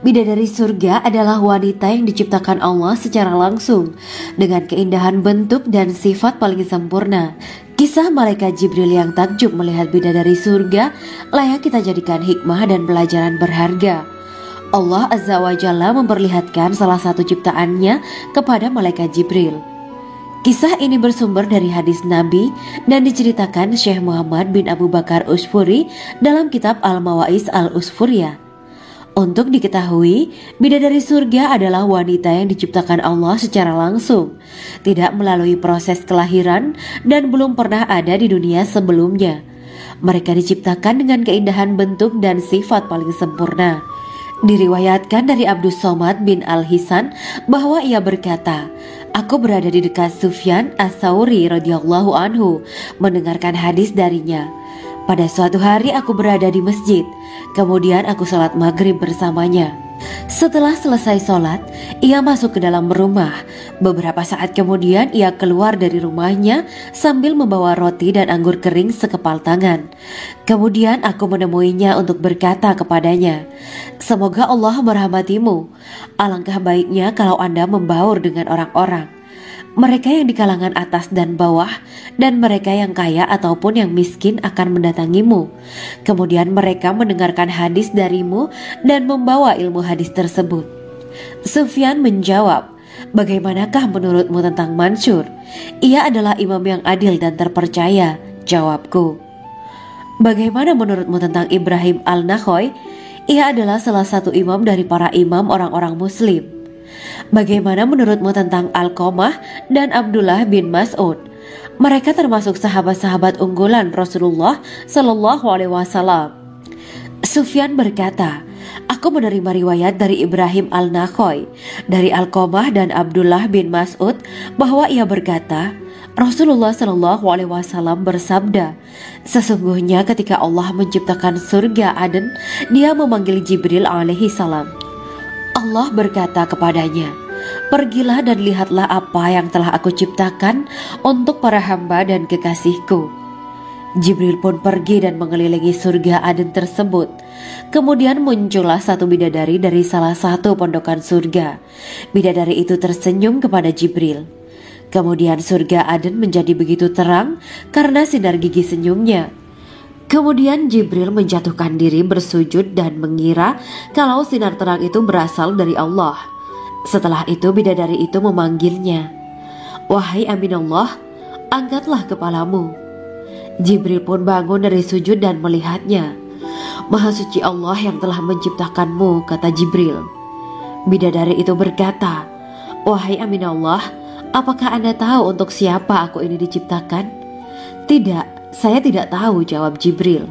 Bidadari surga adalah wanita yang diciptakan Allah secara langsung dengan keindahan bentuk dan sifat paling sempurna. Kisah malaikat Jibril yang takjub melihat bidadari surga layak kita jadikan hikmah dan pelajaran berharga. Allah Azza wa Jalla memperlihatkan salah satu ciptaannya kepada malaikat Jibril. Kisah ini bersumber dari hadis Nabi dan diceritakan Syekh Muhammad bin Abu Bakar Usfuri dalam kitab Al-Mawaiz Al-Usfuriyah. Untuk diketahui, bidadari surga adalah wanita yang diciptakan Allah secara langsung, tidak melalui proses kelahiran dan belum pernah ada di dunia sebelumnya. Mereka diciptakan dengan keindahan bentuk dan sifat paling sempurna. Diriwayatkan dari Abdus Somad bin Al-Hisan bahwa ia berkata, Aku berada di dekat Sufyan Ats-Tsauri radhiyallahu anhu mendengarkan hadis darinya. Pada suatu hari aku berada di masjid, kemudian aku sholat maghrib bersamanya. Setelah selesai sholat, ia masuk ke dalam rumah. Beberapa saat kemudian ia keluar dari rumahnya sambil membawa roti dan anggur kering sekepal tangan. Kemudian aku menemuinya untuk berkata kepadanya, Semoga Allah merahmatimu. Alangkah baiknya kalau Anda membaur dengan orang-orang. Mereka yang di kalangan atas dan bawah, dan mereka yang kaya ataupun yang miskin akan mendatangimu. Kemudian mereka mendengarkan hadis darimu dan membawa ilmu hadis tersebut. Sufyan menjawab, Bagaimanakah menurutmu tentang Mansur? Ia adalah imam yang adil dan terpercaya. Jawabku. Bagaimana menurutmu tentang Ibrahim Al-Nakhoy? Ia adalah salah satu imam dari para imam orang-orang muslim. Bagaimana menurutmu tentang Alqamah dan Abdullah bin Mas'ud? Mereka termasuk sahabat-sahabat unggulan Rasulullah Sallallahu Alaihi Wasallam. Sufyan berkata, Aku menerima riwayat dari Ibrahim Al-Nakhoy, dari Alqamah dan Abdullah bin Mas'ud bahwa ia berkata, Rasulullah Shallallahu Alaihi Wasallam bersabda, sesungguhnya ketika Allah menciptakan surga Aden, Dia memanggil Jibril alaihi salam. Allah berkata kepadanya, pergilah dan lihatlah apa yang telah aku ciptakan untuk para hamba dan kekasihku. Jibril pun pergi dan mengelilingi surga Aden tersebut. Kemudian muncullah satu bidadari dari salah satu pondokan surga. Bidadari itu tersenyum kepada Jibril. Kemudian surga Aden menjadi begitu terang karena sinar gigi senyumnya. Kemudian Jibril menjatuhkan diri bersujud dan mengira kalau sinar terang itu berasal dari Allah. Setelah itu bidadari itu memanggilnya, wahai Aminullah, angkatlah kepalamu. Jibril pun bangun dari sujud dan melihatnya. Maha suci Allah yang telah menciptakanmu, kata Jibril. Bidadari itu berkata, wahai Aminullah, apakah Anda tahu untuk siapa aku ini diciptakan? Tidak, saya tidak tahu, jawab Jibril.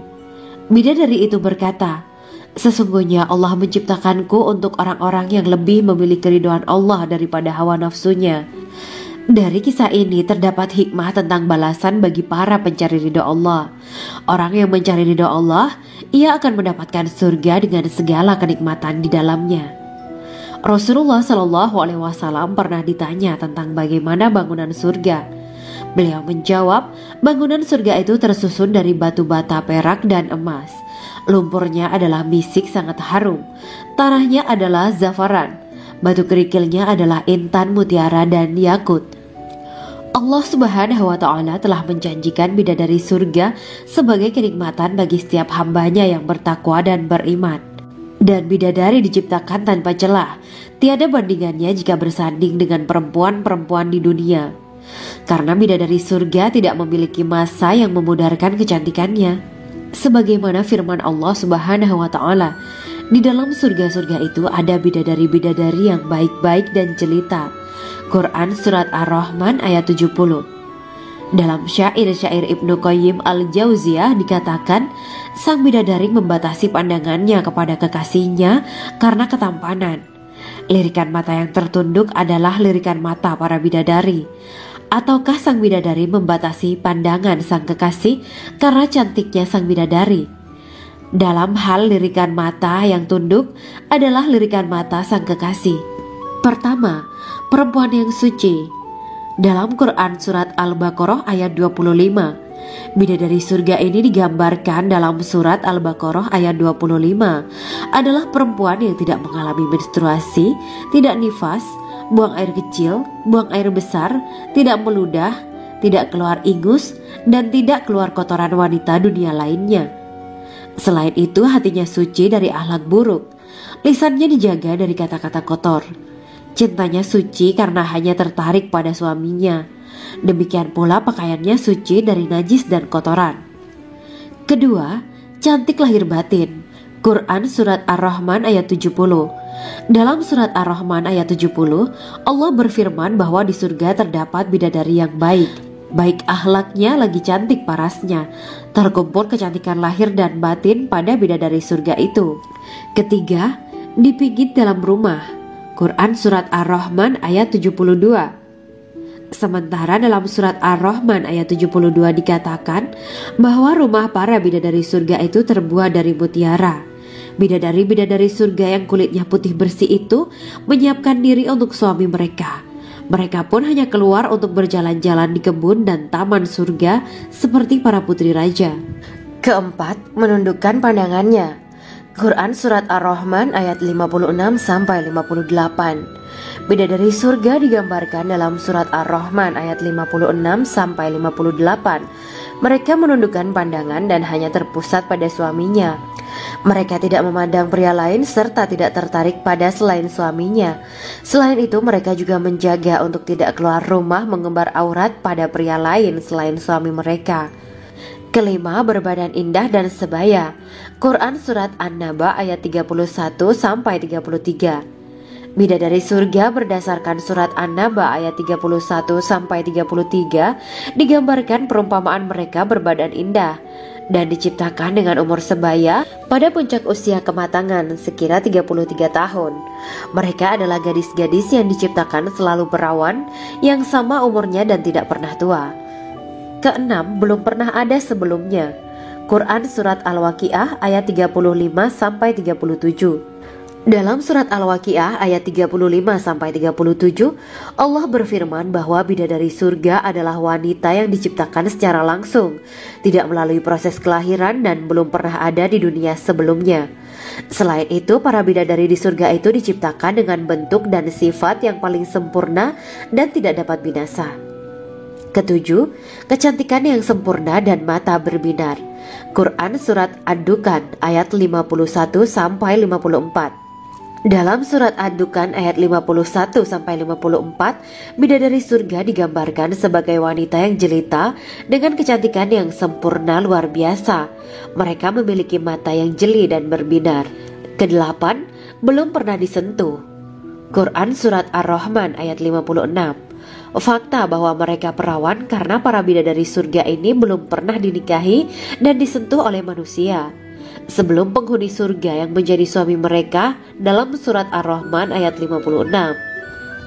Bidadari itu berkata, sesungguhnya Allah menciptakanku untuk orang-orang yang lebih memilih keridhaan Allah daripada hawa nafsunya. Dari kisah ini terdapat hikmah tentang balasan bagi para pencari ridho Allah. Orang yang mencari ridho Allah, ia akan mendapatkan surga dengan segala kenikmatan di dalamnya. Rasulullah Shallallahu Alaihi Wasallam pernah ditanya tentang bagaimana bangunan surga. Beliau menjawab, bangunan surga itu tersusun dari batu bata, perak, dan emas. Lumpurnya adalah misik sangat harum, tanahnya adalah zafaran, batu kerikilnya adalah intan, mutiara, dan yakut. Allah Subhanahu wa Ta'ala telah menjanjikan bidadari surga sebagai kenikmatan bagi setiap hambanya yang bertakwa dan beriman. Dan bidadari diciptakan tanpa celah, tiada bandingannya jika bersanding dengan perempuan-perempuan di dunia. Karena bidadari surga tidak memiliki masa yang memudarkan kecantikannya. Sebagaimana firman Allah Subhanahu wa Ta'ala, di dalam surga-surga itu ada bidadari-bidadari yang baik-baik dan jelita. Quran Surat Ar-Rahman ayat 70. Dalam syair-syair Ibnu Qayyim al-Jauziyah dikatakan, sang bidadari membatasi pandangannya kepada kekasihnya karena ketampanan. Lirikan mata yang tertunduk adalah lirikan mata para bidadari. Ataukah sang bidadari membatasi pandangan sang kekasih karena cantiknya sang bidadari? Dalam hal lirikan mata yang tunduk adalah lirikan mata sang kekasih. Pertama, perempuan yang suci. Dalam Quran Surat Al-Baqarah ayat 25, bidadari surga ini digambarkan dalam Surat Al-Baqarah ayat 25 adalah perempuan yang tidak mengalami menstruasi, tidak nifas, buang air kecil, buang air besar, tidak meludah, tidak keluar ingus, dan tidak keluar kotoran wanita dunia lainnya. Selain itu, hatinya suci dari akhlak buruk, lisannya dijaga dari kata-kata kotor. Cintanya suci karena hanya tertarik pada suaminya. Demikian pula pakaiannya suci dari najis dan kotoran. Kedua, cantik lahir batin. Quran Surat Ar-Rahman ayat 70. Dalam Surat Ar-Rahman ayat 70, Allah berfirman bahwa di surga terdapat bidadari yang baik. Baik akhlaknya lagi cantik parasnya. Terkumpul kecantikan lahir dan batin pada bidadari surga itu. Ketiga, dipijit dalam rumah. Quran Surat Ar-Rahman ayat 72. Sementara dalam Surat Ar-Rahman ayat 72 dikatakan bahwa rumah para bidadari surga itu terbuat dari mutiara. Bidadari-bidadari surga yang kulitnya putih bersih itu menyiapkan diri untuk suami mereka. Mereka pun hanya keluar untuk berjalan-jalan di kebun dan taman surga seperti para putri raja. Keempat, menundukkan pandangannya. Quran Surat Ar-Rahman ayat 56-58. Bidadari surga digambarkan dalam Surat Ar-Rahman ayat 56-58. Mereka menundukkan pandangan dan hanya terpusat pada suaminya. Mereka tidak memandang pria lain serta tidak tertarik pada selain suaminya. Selain itu, mereka juga menjaga untuk tidak keluar rumah mengembar aurat pada pria lain selain suami mereka. Kelima, berbadan indah dan sebaya. Quran Surat An-Naba ayat 31-33. Bidadari surga berdasarkan Surat An-Naba ayat 31-33 digambarkan perumpamaan mereka berbadan indah. dan diciptakan dengan umur sebaya pada puncak usia kematangan sekira 33 tahun. Mereka adalah gadis-gadis yang diciptakan selalu perawan, yang sama umurnya dan tidak pernah tua. Keenam, belum pernah ada sebelumnya. Quran Surat Al-Waqiah ayat 35-37. Dalam surat Al-Waqiah ayat 35-37, Allah berfirman bahwa bidadari surga adalah wanita yang diciptakan secara langsung, tidak melalui proses kelahiran dan belum pernah ada di dunia sebelumnya. Selain itu, para bidadari di surga itu diciptakan dengan bentuk dan sifat yang paling sempurna dan tidak dapat binasa. Ketujuh, kecantikan yang sempurna dan mata berbinar. Quran Surat Ad-Dukhan ayat 51-54. Dalam surat Ad-Dukhan ayat 51-54, bidadari surga digambarkan sebagai wanita yang jelita dengan kecantikan yang sempurna luar biasa. Mereka memiliki mata yang jeli dan berbinar. Kedelapan, belum pernah disentuh. Quran Surat Ar-Rahman ayat 56. Fakta bahwa mereka perawan karena para bidadari surga ini belum pernah dinikahi dan disentuh oleh manusia sebelum penghuni surga yang menjadi suami mereka dalam surat Ar-Rahman ayat 56.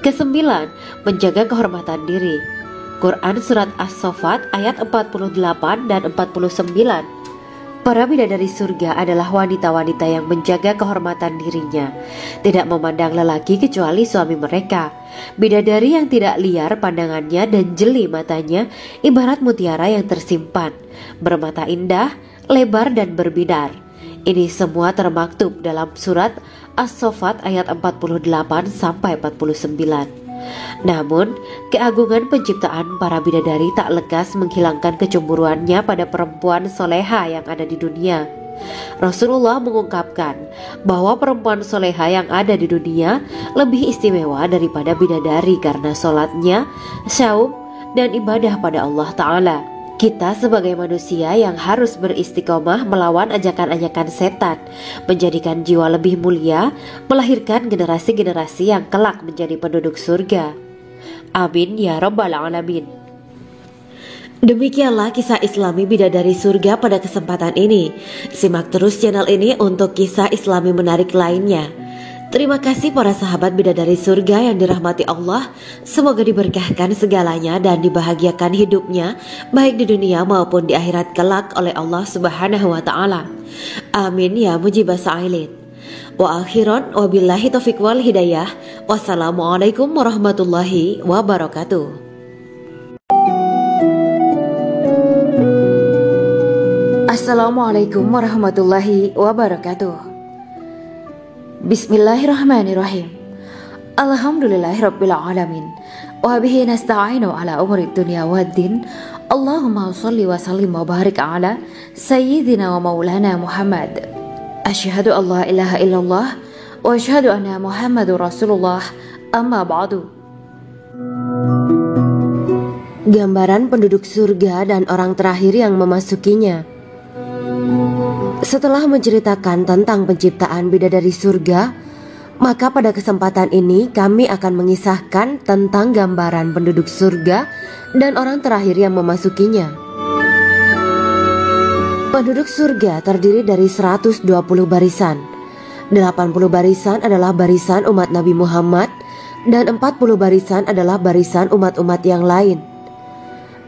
Kesembilan, menjaga kehormatan diri. Quran Surat As-Saffat ayat 48 dan 49. Para bidadari surga adalah wanita-wanita yang menjaga kehormatan dirinya, tidak memandang lelaki kecuali suami mereka. Bidadari yang tidak liar pandangannya dan jeli matanya ibarat mutiara yang tersimpan, bermata indah, lebar dan berbinar. Ini semua termaktub dalam surat As-Saffat ayat 48-49. Namun, keagungan penciptaan para bidadari tak lekas menghilangkan kecemburuannya pada perempuan soleha yang ada di dunia. Rasulullah mengungkapkan bahwa perempuan soleha yang ada di dunia lebih istimewa daripada bidadari karena sholatnya, syaum, dan ibadah pada Allah Ta'ala. Kita sebagai manusia yang harus beristiqomah melawan ajakan-ajakan setan, menjadikan jiwa lebih mulia, melahirkan generasi-generasi yang kelak menjadi penduduk surga. Amin ya Rabbal Alamin. Demikianlah kisah Islami bidadari surga pada kesempatan ini. Simak terus channel ini untuk kisah Islami menarik lainnya. Terima kasih para sahabat bidadari surga yang dirahmati Allah. Semoga diberkahkan segalanya dan dibahagiakan hidupnya, baik di dunia maupun di akhirat kelak oleh Allah Subhanahu wa Ta'ala. Amin ya mujibah sa'ilin. Wa akhiran wabillahi taufiq wal hidayah. Wassalamualaikum warahmatullahi wabarakatuh. Assalamualaikum warahmatullahi wabarakatuh. Bismillahirrahmanirrahim. Alhamdulillahirabbil alamin. Wa bihi nasta'inu ala umuri dunya waddin. Allahumma shalli wa sallim wa barik ala sayyidina wa maulana Muhammad. Asyhadu an la ilaha illallah wa asyhadu anna Muhammadur Rasulullah. Amma ba'du. Gambaran penduduk surga dan orang terakhir yang memasukinya. Setelah menceritakan tentang penciptaan bidadari surga, maka pada kesempatan ini kami akan mengisahkan tentang gambaran penduduk surga dan orang terakhir yang memasukinya. Penduduk surga terdiri dari 120 barisan. 80 barisan adalah barisan umat Nabi Muhammad dan 40 barisan adalah barisan umat-umat yang lain.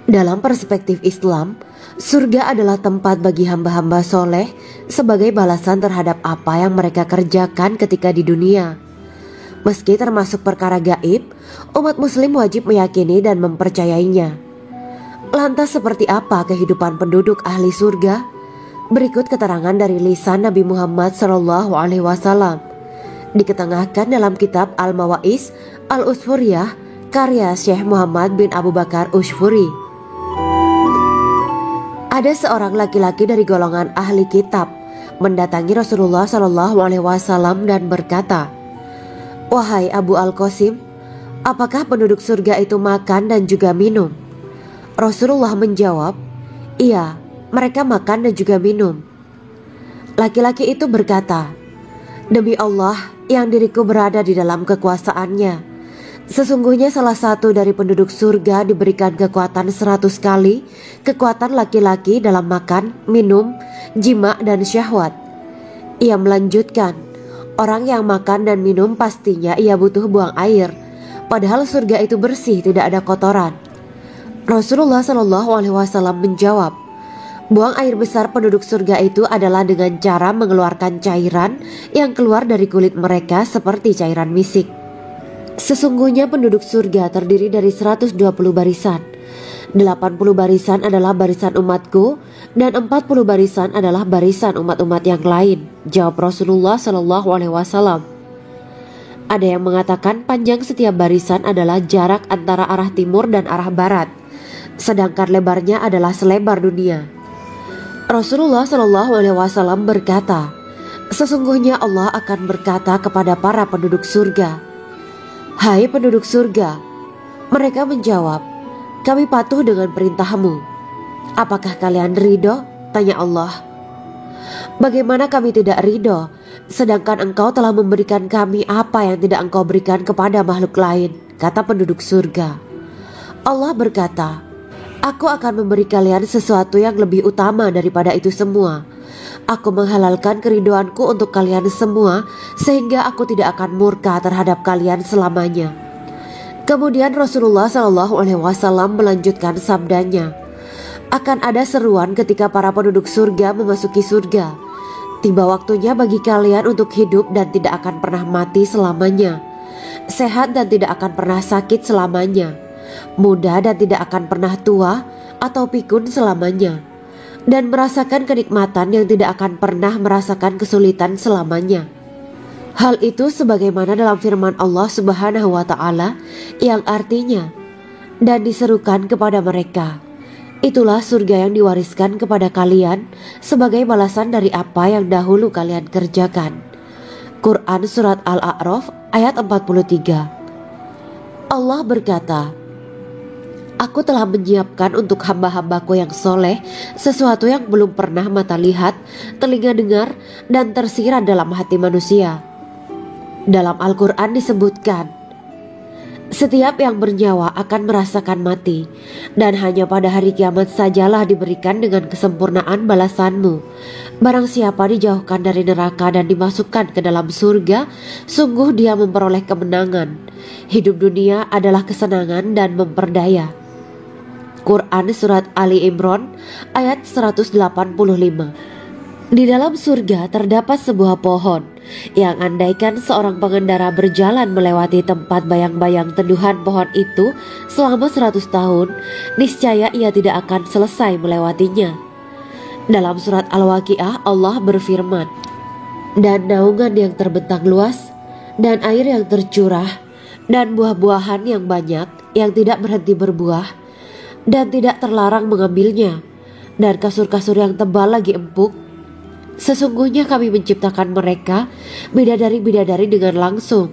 Dalam perspektif Islam, surga adalah tempat bagi hamba-hamba soleh sebagai balasan terhadap apa yang mereka kerjakan ketika di dunia. Meski termasuk perkara gaib, umat muslim wajib meyakini dan mempercayainya. Lantas seperti apa kehidupan penduduk ahli surga? Berikut keterangan dari lisan Nabi Muhammad SAW, diketengahkan dalam kitab Al-Mawa'is Al-Usfuriyah karya Syekh Muhammad bin Abu Bakar Ushfuri. Ada seorang laki-laki dari golongan ahli kitab mendatangi Rasulullah SAW dan berkata, "Wahai Abu Al-Qasim, apakah penduduk surga itu makan dan juga minum?" Rasulullah menjawab, "Iya, mereka makan dan juga minum." Laki-laki itu berkata, "Demi Allah yang diriku berada di dalam kekuasaannya, Sesungguhnya salah satu dari penduduk surga diberikan kekuatan 100 kali kekuatan laki-laki dalam makan, minum, jima, dan syahwat. Ia melanjutkan, orang yang makan dan minum pastinya ia butuh buang air, padahal surga itu bersih, tidak ada kotoran. Rasulullah SAW menjawab, buang air besar penduduk surga itu adalah dengan cara mengeluarkan cairan yang keluar dari kulit mereka seperti cairan misik. Sesungguhnya penduduk surga terdiri dari 120 barisan. 80 barisan adalah barisan umatku dan 40 barisan adalah barisan umat-umat yang lain, jawab Rasulullah SAW. Ada yang mengatakan panjang setiap barisan adalah jarak antara arah timur dan arah barat, sedangkan lebarnya adalah selebar dunia. Rasulullah SAW berkata, sesungguhnya Allah akan berkata kepada para penduduk surga, hai penduduk surga. Mereka menjawab, kami patuh dengan perintahmu. Apakah kalian ridho? Tanya Allah. Bagaimana kami tidak ridho, sedangkan engkau telah memberikan kami apa yang tidak engkau berikan kepada makhluk lain, kata penduduk surga. Allah berkata, aku akan memberi kalian sesuatu yang lebih utama daripada itu semua. Aku menghalalkan keridoanku untuk kalian semua, sehingga aku tidak akan murka terhadap kalian selamanya. Kemudian Rasulullah SAW melanjutkan sabdanya, akan ada seruan ketika para penduduk surga memasuki surga. Tiba waktunya bagi kalian untuk hidup dan tidak akan pernah mati selamanya, sehat dan tidak akan pernah sakit selamanya, muda dan tidak akan pernah tua atau pikun selamanya, dan merasakan kenikmatan yang tidak akan pernah merasakan kesulitan selamanya. Hal itu sebagaimana dalam firman Allah Subhanahu wa Ta'ala yang artinya, dan diserukan kepada mereka, itulah surga yang diwariskan kepada kalian sebagai balasan dari apa yang dahulu kalian kerjakan. Quran Surat Al-A'raf ayat 43. Allah berkata, aku telah menyiapkan untuk hamba-hambaku yang soleh sesuatu yang belum pernah mata lihat, telinga dengar, dan tersirat dalam hati manusia. Dalam Al-Quran disebutkan, setiap yang bernyawa akan merasakan mati, dan hanya pada hari kiamat sajalah diberikan dengan kesempurnaan balasanmu. Barang siapa dijauhkan dari neraka dan dimasukkan ke dalam surga, sungguh dia memperoleh kemenangan. Hidup dunia adalah kesenangan dan memperdaya. Quran Surat Ali Imran ayat 185. Di dalam surga terdapat sebuah pohon yang andaikan seorang pengendara berjalan melewati tempat bayang-bayang teduhan pohon itu selama 100 tahun, niscaya ia tidak akan selesai melewatinya. Dalam surat Al-Waqiah Allah berfirman, dan naungan yang terbentang luas, dan air yang tercurah, dan buah-buahan yang banyak yang tidak berhenti berbuah, dan tidak terlarang mengambilnya, dan kasur-kasur yang tebal lagi empuk. Sesungguhnya kami menciptakan mereka bidadari-bidadari dengan langsung,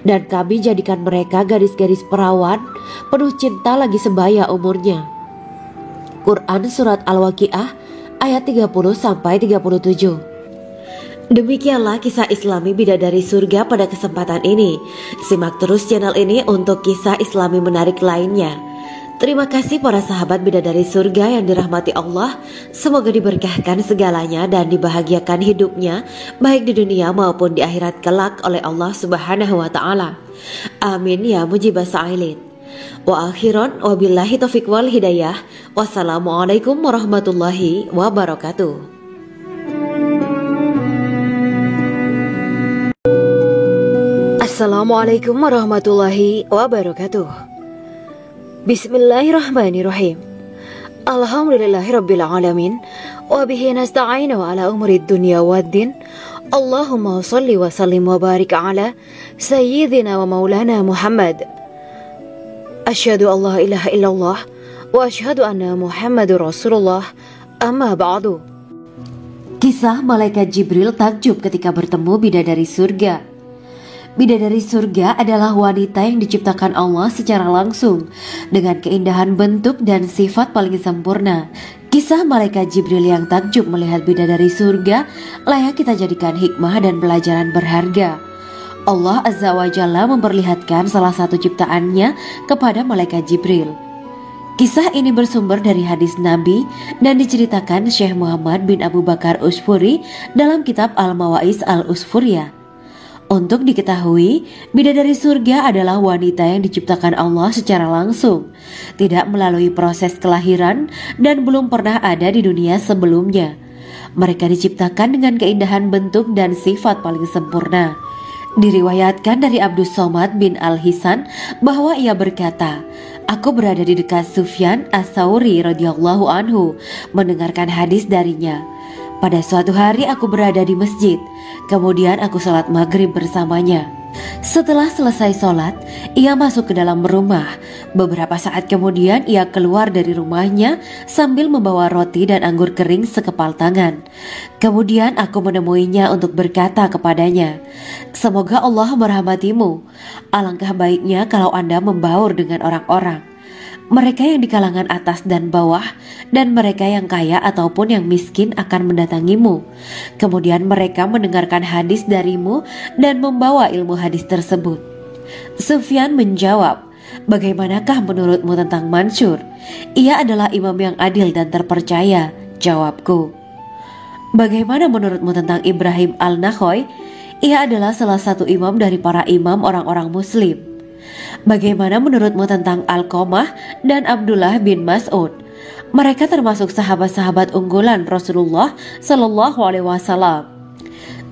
dan kami jadikan mereka gadis-gadis perawan penuh cinta lagi sebaya umurnya. Quran Surat Al-Waqiah ayat 30-37. Demikianlah kisah Islami bidadari surga pada kesempatan ini. Simak terus channel ini untuk kisah Islami menarik lainnya. Terima kasih para sahabat bidadari surga yang dirahmati Allah. Semoga diberkahkan segalanya dan dibahagiakan hidupnya, baik di dunia maupun di akhirat kelak oleh Allah Subhanahu wa Ta'ala. Amin ya mujibah sa'ilin. Wa akhiran wabillahi taufiq wal hidayah. Wassalamualaikum warahmatullahi wabarakatuh. Assalamualaikum warahmatullahi wabarakatuh. Bismillahirrahmanirrahim. Alhamdulillahirabbil alamin wa bihi nasta'inu ala umuri dunya waddin. Allahumma shalli wa sallim wa barik ala sayyidina wa maulana Muhammad. Asyhadu an la ilaha illallah wa asyhadu anna Muhammadur Rasulullah. Amma ba'du. Kisah malaikat Jibril takjub ketika bertemu bidadari surga. Bidadari surga adalah wanita yang diciptakan Allah secara langsung dengan keindahan bentuk dan sifat paling sempurna. Kisah malaikat Jibril yang takjub melihat bidadari surga layak kita jadikan hikmah dan pelajaran berharga. Allah Azza wa Jalla memperlihatkan salah satu ciptaannya kepada malaikat Jibril. Kisah ini bersumber dari hadis Nabi dan diceritakan Syekh Muhammad bin Abu Bakar Usfuri dalam kitab Al-Mawaiz Al-Usfuriyah. Untuk diketahui, bidadari surga adalah wanita yang diciptakan Allah secara langsung, tidak melalui proses kelahiran dan belum pernah ada di dunia sebelumnya. Mereka diciptakan dengan keindahan bentuk dan sifat paling sempurna. Diriwayatkan dari Abdus Somad bin Al-Hisan bahwa ia berkata, "Aku berada di dekat Sufyan As-Tsauri radhiyallahu anhu mendengarkan hadis darinya. Pada suatu hari aku berada di masjid, kemudian aku sholat maghrib bersamanya. Setelah selesai sholat, ia masuk ke dalam rumah. Beberapa saat kemudian ia keluar dari rumahnya sambil membawa roti dan anggur kering sekepal tangan. Kemudian aku menemuinya untuk berkata kepadanya, 'Semoga Allah merahmatimu. Alangkah baiknya kalau Anda membaur dengan orang-orang. Mereka yang di kalangan atas dan bawah, dan mereka yang kaya ataupun yang miskin akan mendatangimu. Kemudian mereka mendengarkan hadis darimu dan membawa ilmu hadis tersebut.' Sufyan menjawab, 'Bagaimanakah menurutmu tentang Mansur? Ia adalah imam yang adil dan terpercaya.' Jawabku, 'Bagaimana menurutmu tentang Ibrahim Al-Nakhoy? Ia adalah salah satu imam dari para imam orang-orang muslim.' 'Bagaimana menurutmu tentang Alqamah dan Abdullah bin Mas'ud? Mereka termasuk sahabat-sahabat unggulan Rasulullah Sallallahu Alaihi Wasallam.'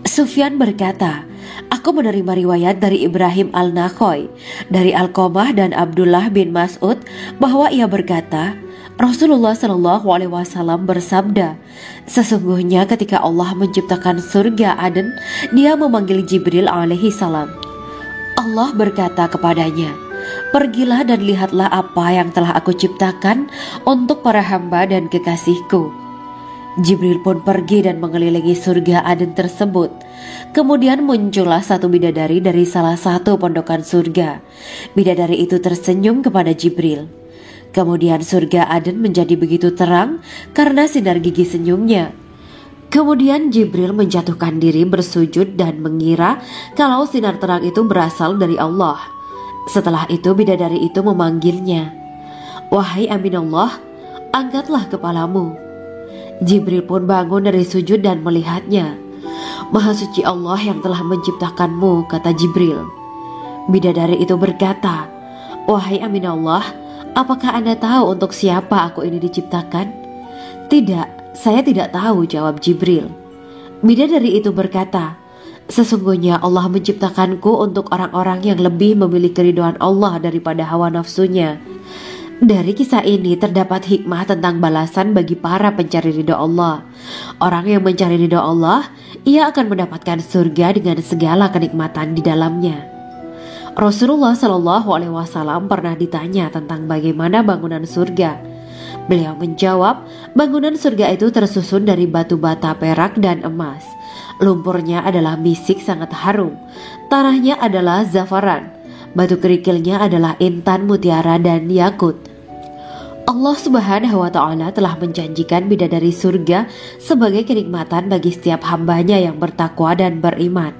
Sufyan berkata, 'Aku menerima riwayat dari Ibrahim Al-Nakhoy, dari Alqamah dan Abdullah bin Mas'ud bahwa ia berkata, Rasulullah Sallallahu Alaihi Wasallam bersabda, sesungguhnya ketika Allah menciptakan surga Aden, Dia memanggil Jibril alaihi salam. Allah berkata kepadanya, pergilah dan lihatlah apa yang telah aku ciptakan untuk para hamba dan kekasihku. Jibril pun pergi dan mengelilingi surga Aden tersebut. Kemudian muncullah satu bidadari dari salah satu pondokan surga. Bidadari itu tersenyum kepada Jibril. Kemudian surga Aden menjadi begitu terang karena sinar gigi senyumnya. Kemudian Jibril menjatuhkan diri bersujud dan mengira kalau sinar terang itu berasal dari Allah. Setelah itu bidadari itu memanggilnya, wahai Aminullah, angkatlah kepalamu. Jibril pun bangun dari sujud dan melihatnya. Maha suci Allah yang telah menciptakanmu, kata Jibril. Bidadari itu berkata, wahai Aminullah, apakah Anda tahu untuk siapa aku ini diciptakan? Tidak. Saya tidak tahu, jawab Jibril. Bidadari itu berkata, sesungguhnya Allah menciptakanku untuk orang-orang yang lebih memilih keridhaan Allah daripada hawa nafsunya. Dari kisah ini terdapat hikmah tentang balasan bagi para pencari ridha Allah. Orang yang mencari ridha Allah, ia akan mendapatkan surga dengan segala kenikmatan di dalamnya. Rasulullah Shallallahu Alaihi Wasallam pernah ditanya tentang bagaimana bangunan surga. Beliau menjawab, bangunan surga itu tersusun dari batu bata, perak, dan emas. Lumpurnya adalah misik sangat harum. Tanahnya adalah zafaran. Batu kerikilnya adalah intan, mutiara, dan yakut. Allah Subhanahu wa Ta'ala telah menjanjikan bidadari surga sebagai kenikmatan bagi setiap hambanya yang bertakwa dan beriman.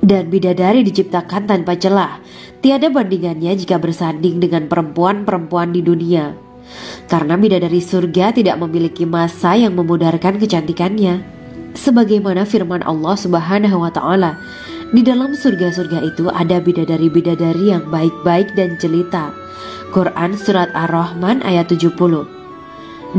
Dan bidadari diciptakan tanpa celah. Tiada bandingannya jika bersanding dengan perempuan-perempuan di dunia. Karena bidadari surga tidak memiliki masa yang memudarkan kecantikannya. Sebagaimana firman Allah Subhanahu wa Ta'ala, di dalam surga-surga itu ada bidadari-bidadari yang baik-baik dan jelita. Quran Surat Ar-Rahman ayat 70.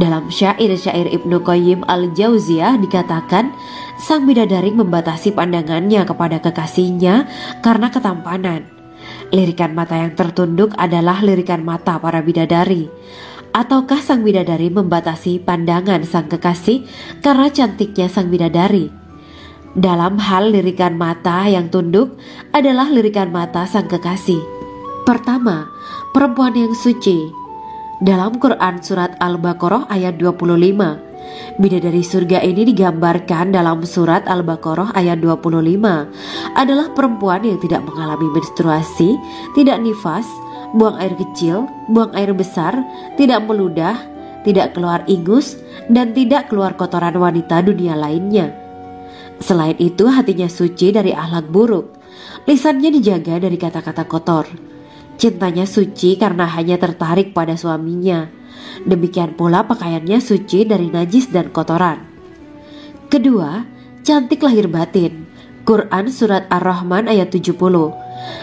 Dalam syair-syair Ibnu Qayyim Al-Jauziyah dikatakan, sang bidadari membatasi pandangannya kepada kekasihnya karena ketampanan. Lirikan mata yang tertunduk adalah lirikan mata para bidadari. Ataukah sang bidadari membatasi pandangan sang kekasih karena cantiknya sang bidadari? Dalam hal lirikan mata yang tunduk adalah lirikan mata sang kekasih. Pertama, perempuan yang suci. Dalam Quran Surat Al-Baqarah ayat 25, bidadari surga ini digambarkan dalam Surat Al-Baqarah ayat 25 adalah perempuan yang tidak mengalami menstruasi, tidak nifas, buang air kecil, buang air besar, tidak meludah, tidak keluar ingus, dan tidak keluar kotoran wanita dunia lainnya. Selain itu, hatinya suci dari akhlak buruk. Lisannya dijaga dari kata-kata kotor. Cintanya suci karena hanya tertarik pada suaminya. Demikian pula pakaiannya suci dari najis dan kotoran. Kedua, cantik lahir batin. Quran Surat Ar-Rahman ayat 70.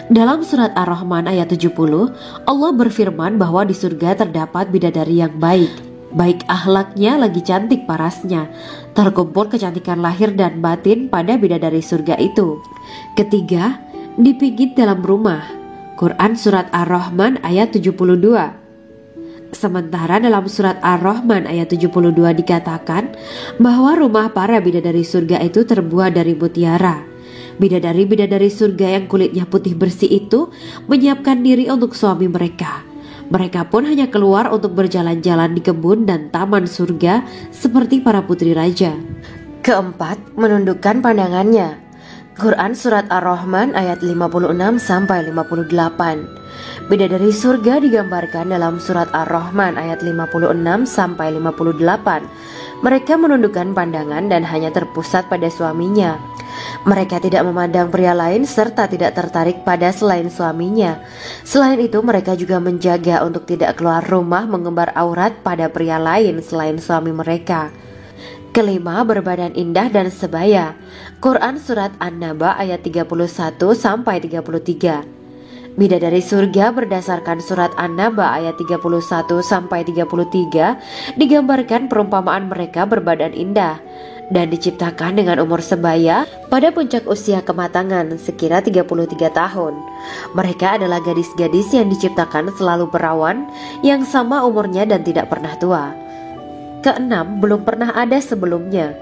Dalam Surat Ar-Rahman ayat 70, Allah berfirman bahwa di surga terdapat bidadari yang baik. Baik akhlaknya lagi cantik parasnya. Terkumpul kecantikan lahir dan batin pada bidadari surga itu. Ketiga, dipijit dalam rumah. Quran Surat Ar-Rahman ayat 72. Sementara dalam Surat Ar-Rahman ayat 72 dikatakan bahwa rumah para bidadari surga itu terbuat dari mutiara. Bidadari-bidadari surga yang kulitnya putih bersih itu menyiapkan diri untuk suami mereka. Mereka pun hanya keluar untuk berjalan-jalan di kebun dan taman surga seperti para putri raja. Keempat, menundukkan pandangannya. Quran Surat Ar-Rahman ayat 56-58. Bidadari surga digambarkan dalam Surat Ar-Rahman ayat 56-58. Mereka menundukkan pandangan dan hanya terpusat pada suaminya. Mereka tidak memandang pria lain serta tidak tertarik pada selain suaminya. Selain itu, mereka juga menjaga untuk tidak keluar rumah mengembar aurat pada pria lain selain suami mereka. Kelima, berbadan indah dan sebaya. Quran Surat An-Naba ayat 31-33. Bidadari surga berdasarkan Surat An-Naba ayat 31-33 digambarkan perumpamaan mereka berbadan indah dan diciptakan dengan umur sebaya pada puncak usia kematangan sekira 33 tahun. Mereka adalah gadis-gadis yang diciptakan selalu perawan yang sama umurnya dan tidak pernah tua. Keenam, belum pernah ada sebelumnya.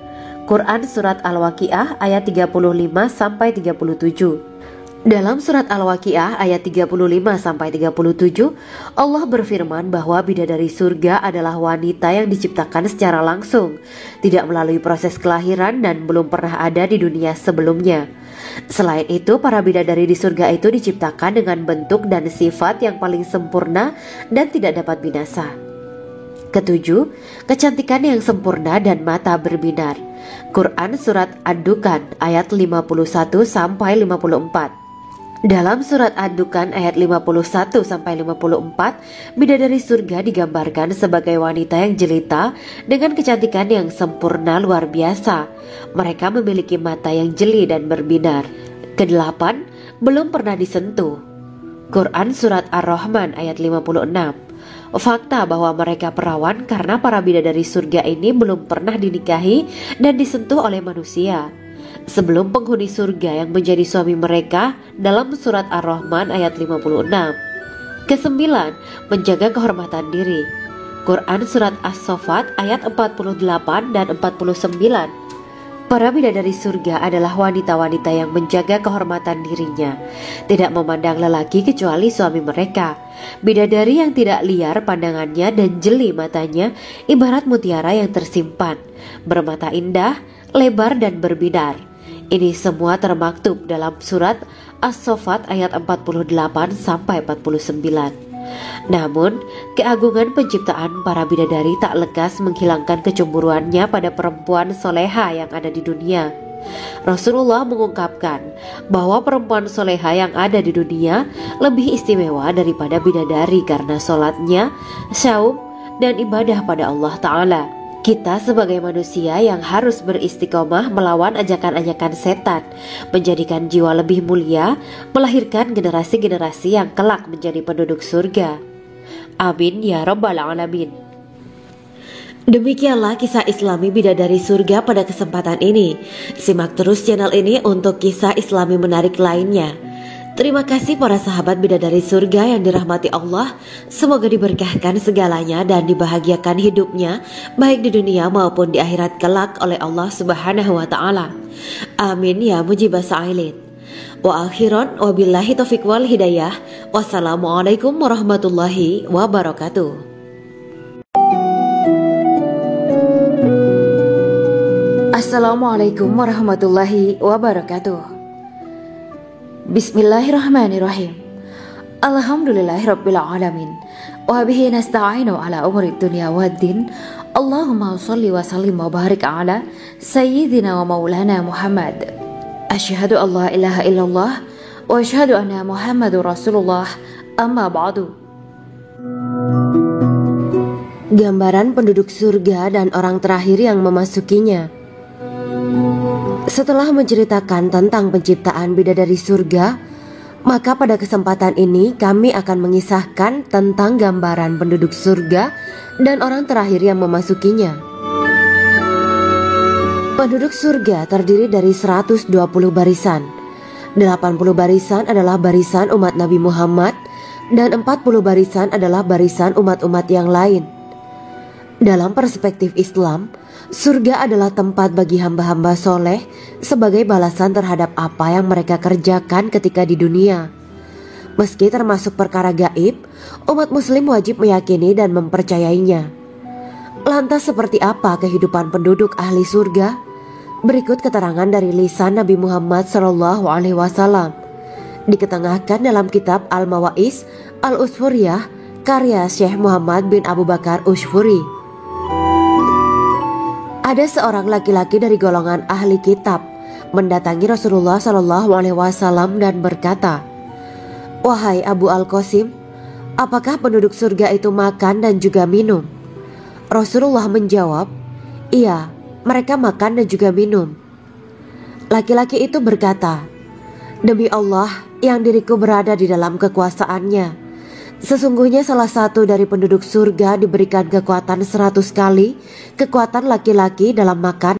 Quran Surat Al-Waqiah ayat 35-37. Dalam Surat Al-Waqiah ayat 35-37, Allah berfirman bahwa bidadari surga adalah wanita yang diciptakan secara langsung, tidak melalui proses kelahiran dan belum pernah ada di dunia sebelumnya. Selain itu, para bidadari di surga itu diciptakan dengan bentuk dan sifat yang paling sempurna dan tidak dapat binasa. Ketujuh, kecantikan yang sempurna dan mata berbinar. Quran Surat Ad-Dukhan ayat 51-54. Dalam Surat Ad-Dukhan ayat 51-54, bidadari surga digambarkan sebagai wanita yang jelita dengan kecantikan yang sempurna luar biasa. Mereka memiliki mata yang jeli dan berbinar. Kedelapan, belum pernah disentuh. Quran Surat Ar-Rahman ayat 56. Fakta bahwa mereka perawan karena para bidadari surga ini belum pernah dinikahi dan disentuh oleh manusia sebelum penghuni surga yang menjadi suami mereka dalam Surat Ar-Rahman ayat 56. Kesembilan, menjaga kehormatan diri. Quran Surat As-Saffat ayat 48 dan 49. Para bidadari surga adalah wanita-wanita yang menjaga kehormatan dirinya, tidak memandang lelaki kecuali suami mereka. Bidadari yang tidak liar pandangannya dan jeli matanya ibarat mutiara yang tersimpan, bermata indah, lebar dan berbinar. Ini semua termaktub dalam Surat As-Saffat ayat 48-49. Namun, keagungan penciptaan para bidadari tak lekas menghilangkan kecemburuannya pada perempuan soleha yang ada di dunia. Rasulullah mengungkapkan bahwa perempuan soleha yang ada di dunia lebih istimewa daripada bidadari karena sholatnya, saum, dan ibadah pada Allah Ta'ala. Kita sebagai manusia yang harus beristiqomah melawan ajakan-ajakan setan, menjadikan jiwa lebih mulia, melahirkan generasi-generasi yang kelak menjadi penduduk surga. Amin ya Rabbal Alamin. Demikianlah kisah Islami bidadari surga pada kesempatan ini. Simak terus channel ini untuk kisah Islami menarik lainnya. Terima kasih para sahabat bidadari surga yang dirahmati Allah. Semoga diberkahkan segalanya dan dibahagiakan hidupnya baik di dunia maupun di akhirat kelak oleh Allah Subhanahu wa taala. Amin ya mujibah sa'ilin. Wa akhiran wabillahi taufiq wal hidayah. Wassalamualaikum warahmatullahi wabarakatuh. Assalamualaikum warahmatullahi wabarakatuh. Bismillahirrahmanirrahim. Alhamdulillahirabbil alamin. Wa bihi nasta'inu ala umuri dunya waddin. Allahumma sholli wa sallim wa barik ala Sayyidina wa maulana Muhammad. Asyhadu an la ilaha illallah wa asyhadu anna Muhammadur Rasulullah. Amma ba'du. Gambaran penduduk surga dan orang terakhir yang memasukinya. Setelah menceritakan tentang penciptaan bidadari surga, maka pada kesempatan ini kami akan mengisahkan tentang gambaran penduduk surga dan orang terakhir yang memasukinya. Penduduk surga terdiri dari 120 barisan. 80 barisan adalah barisan umat Nabi Muhammad dan 40 barisan adalah barisan umat-umat yang lain. Dalam perspektif Islam, surga adalah tempat bagi hamba-hamba soleh sebagai balasan terhadap apa yang mereka kerjakan ketika di dunia. Meski termasuk perkara gaib, umat muslim wajib meyakini dan mempercayainya. Lantas seperti apa kehidupan penduduk ahli surga? Berikut keterangan dari lisan Nabi Muhammad SAW, diketengahkan dalam kitab Al-Mawa'is Al-Usfuriyah karya Syekh Muhammad bin Abu Bakar Ushfuri. Ada seorang laki-laki dari golongan ahli kitab mendatangi Rasulullah SAW dan berkata, "Wahai Abu Al-Qasim, apakah penduduk surga itu makan dan juga minum?" Rasulullah menjawab, "Iya, mereka makan dan juga minum." Laki-laki itu berkata, "Demi Allah yang diriku berada di dalam kekuasaannya, sesungguhnya salah satu dari penduduk surga diberikan kekuatan 100 kali kekuatan laki-laki dalam makan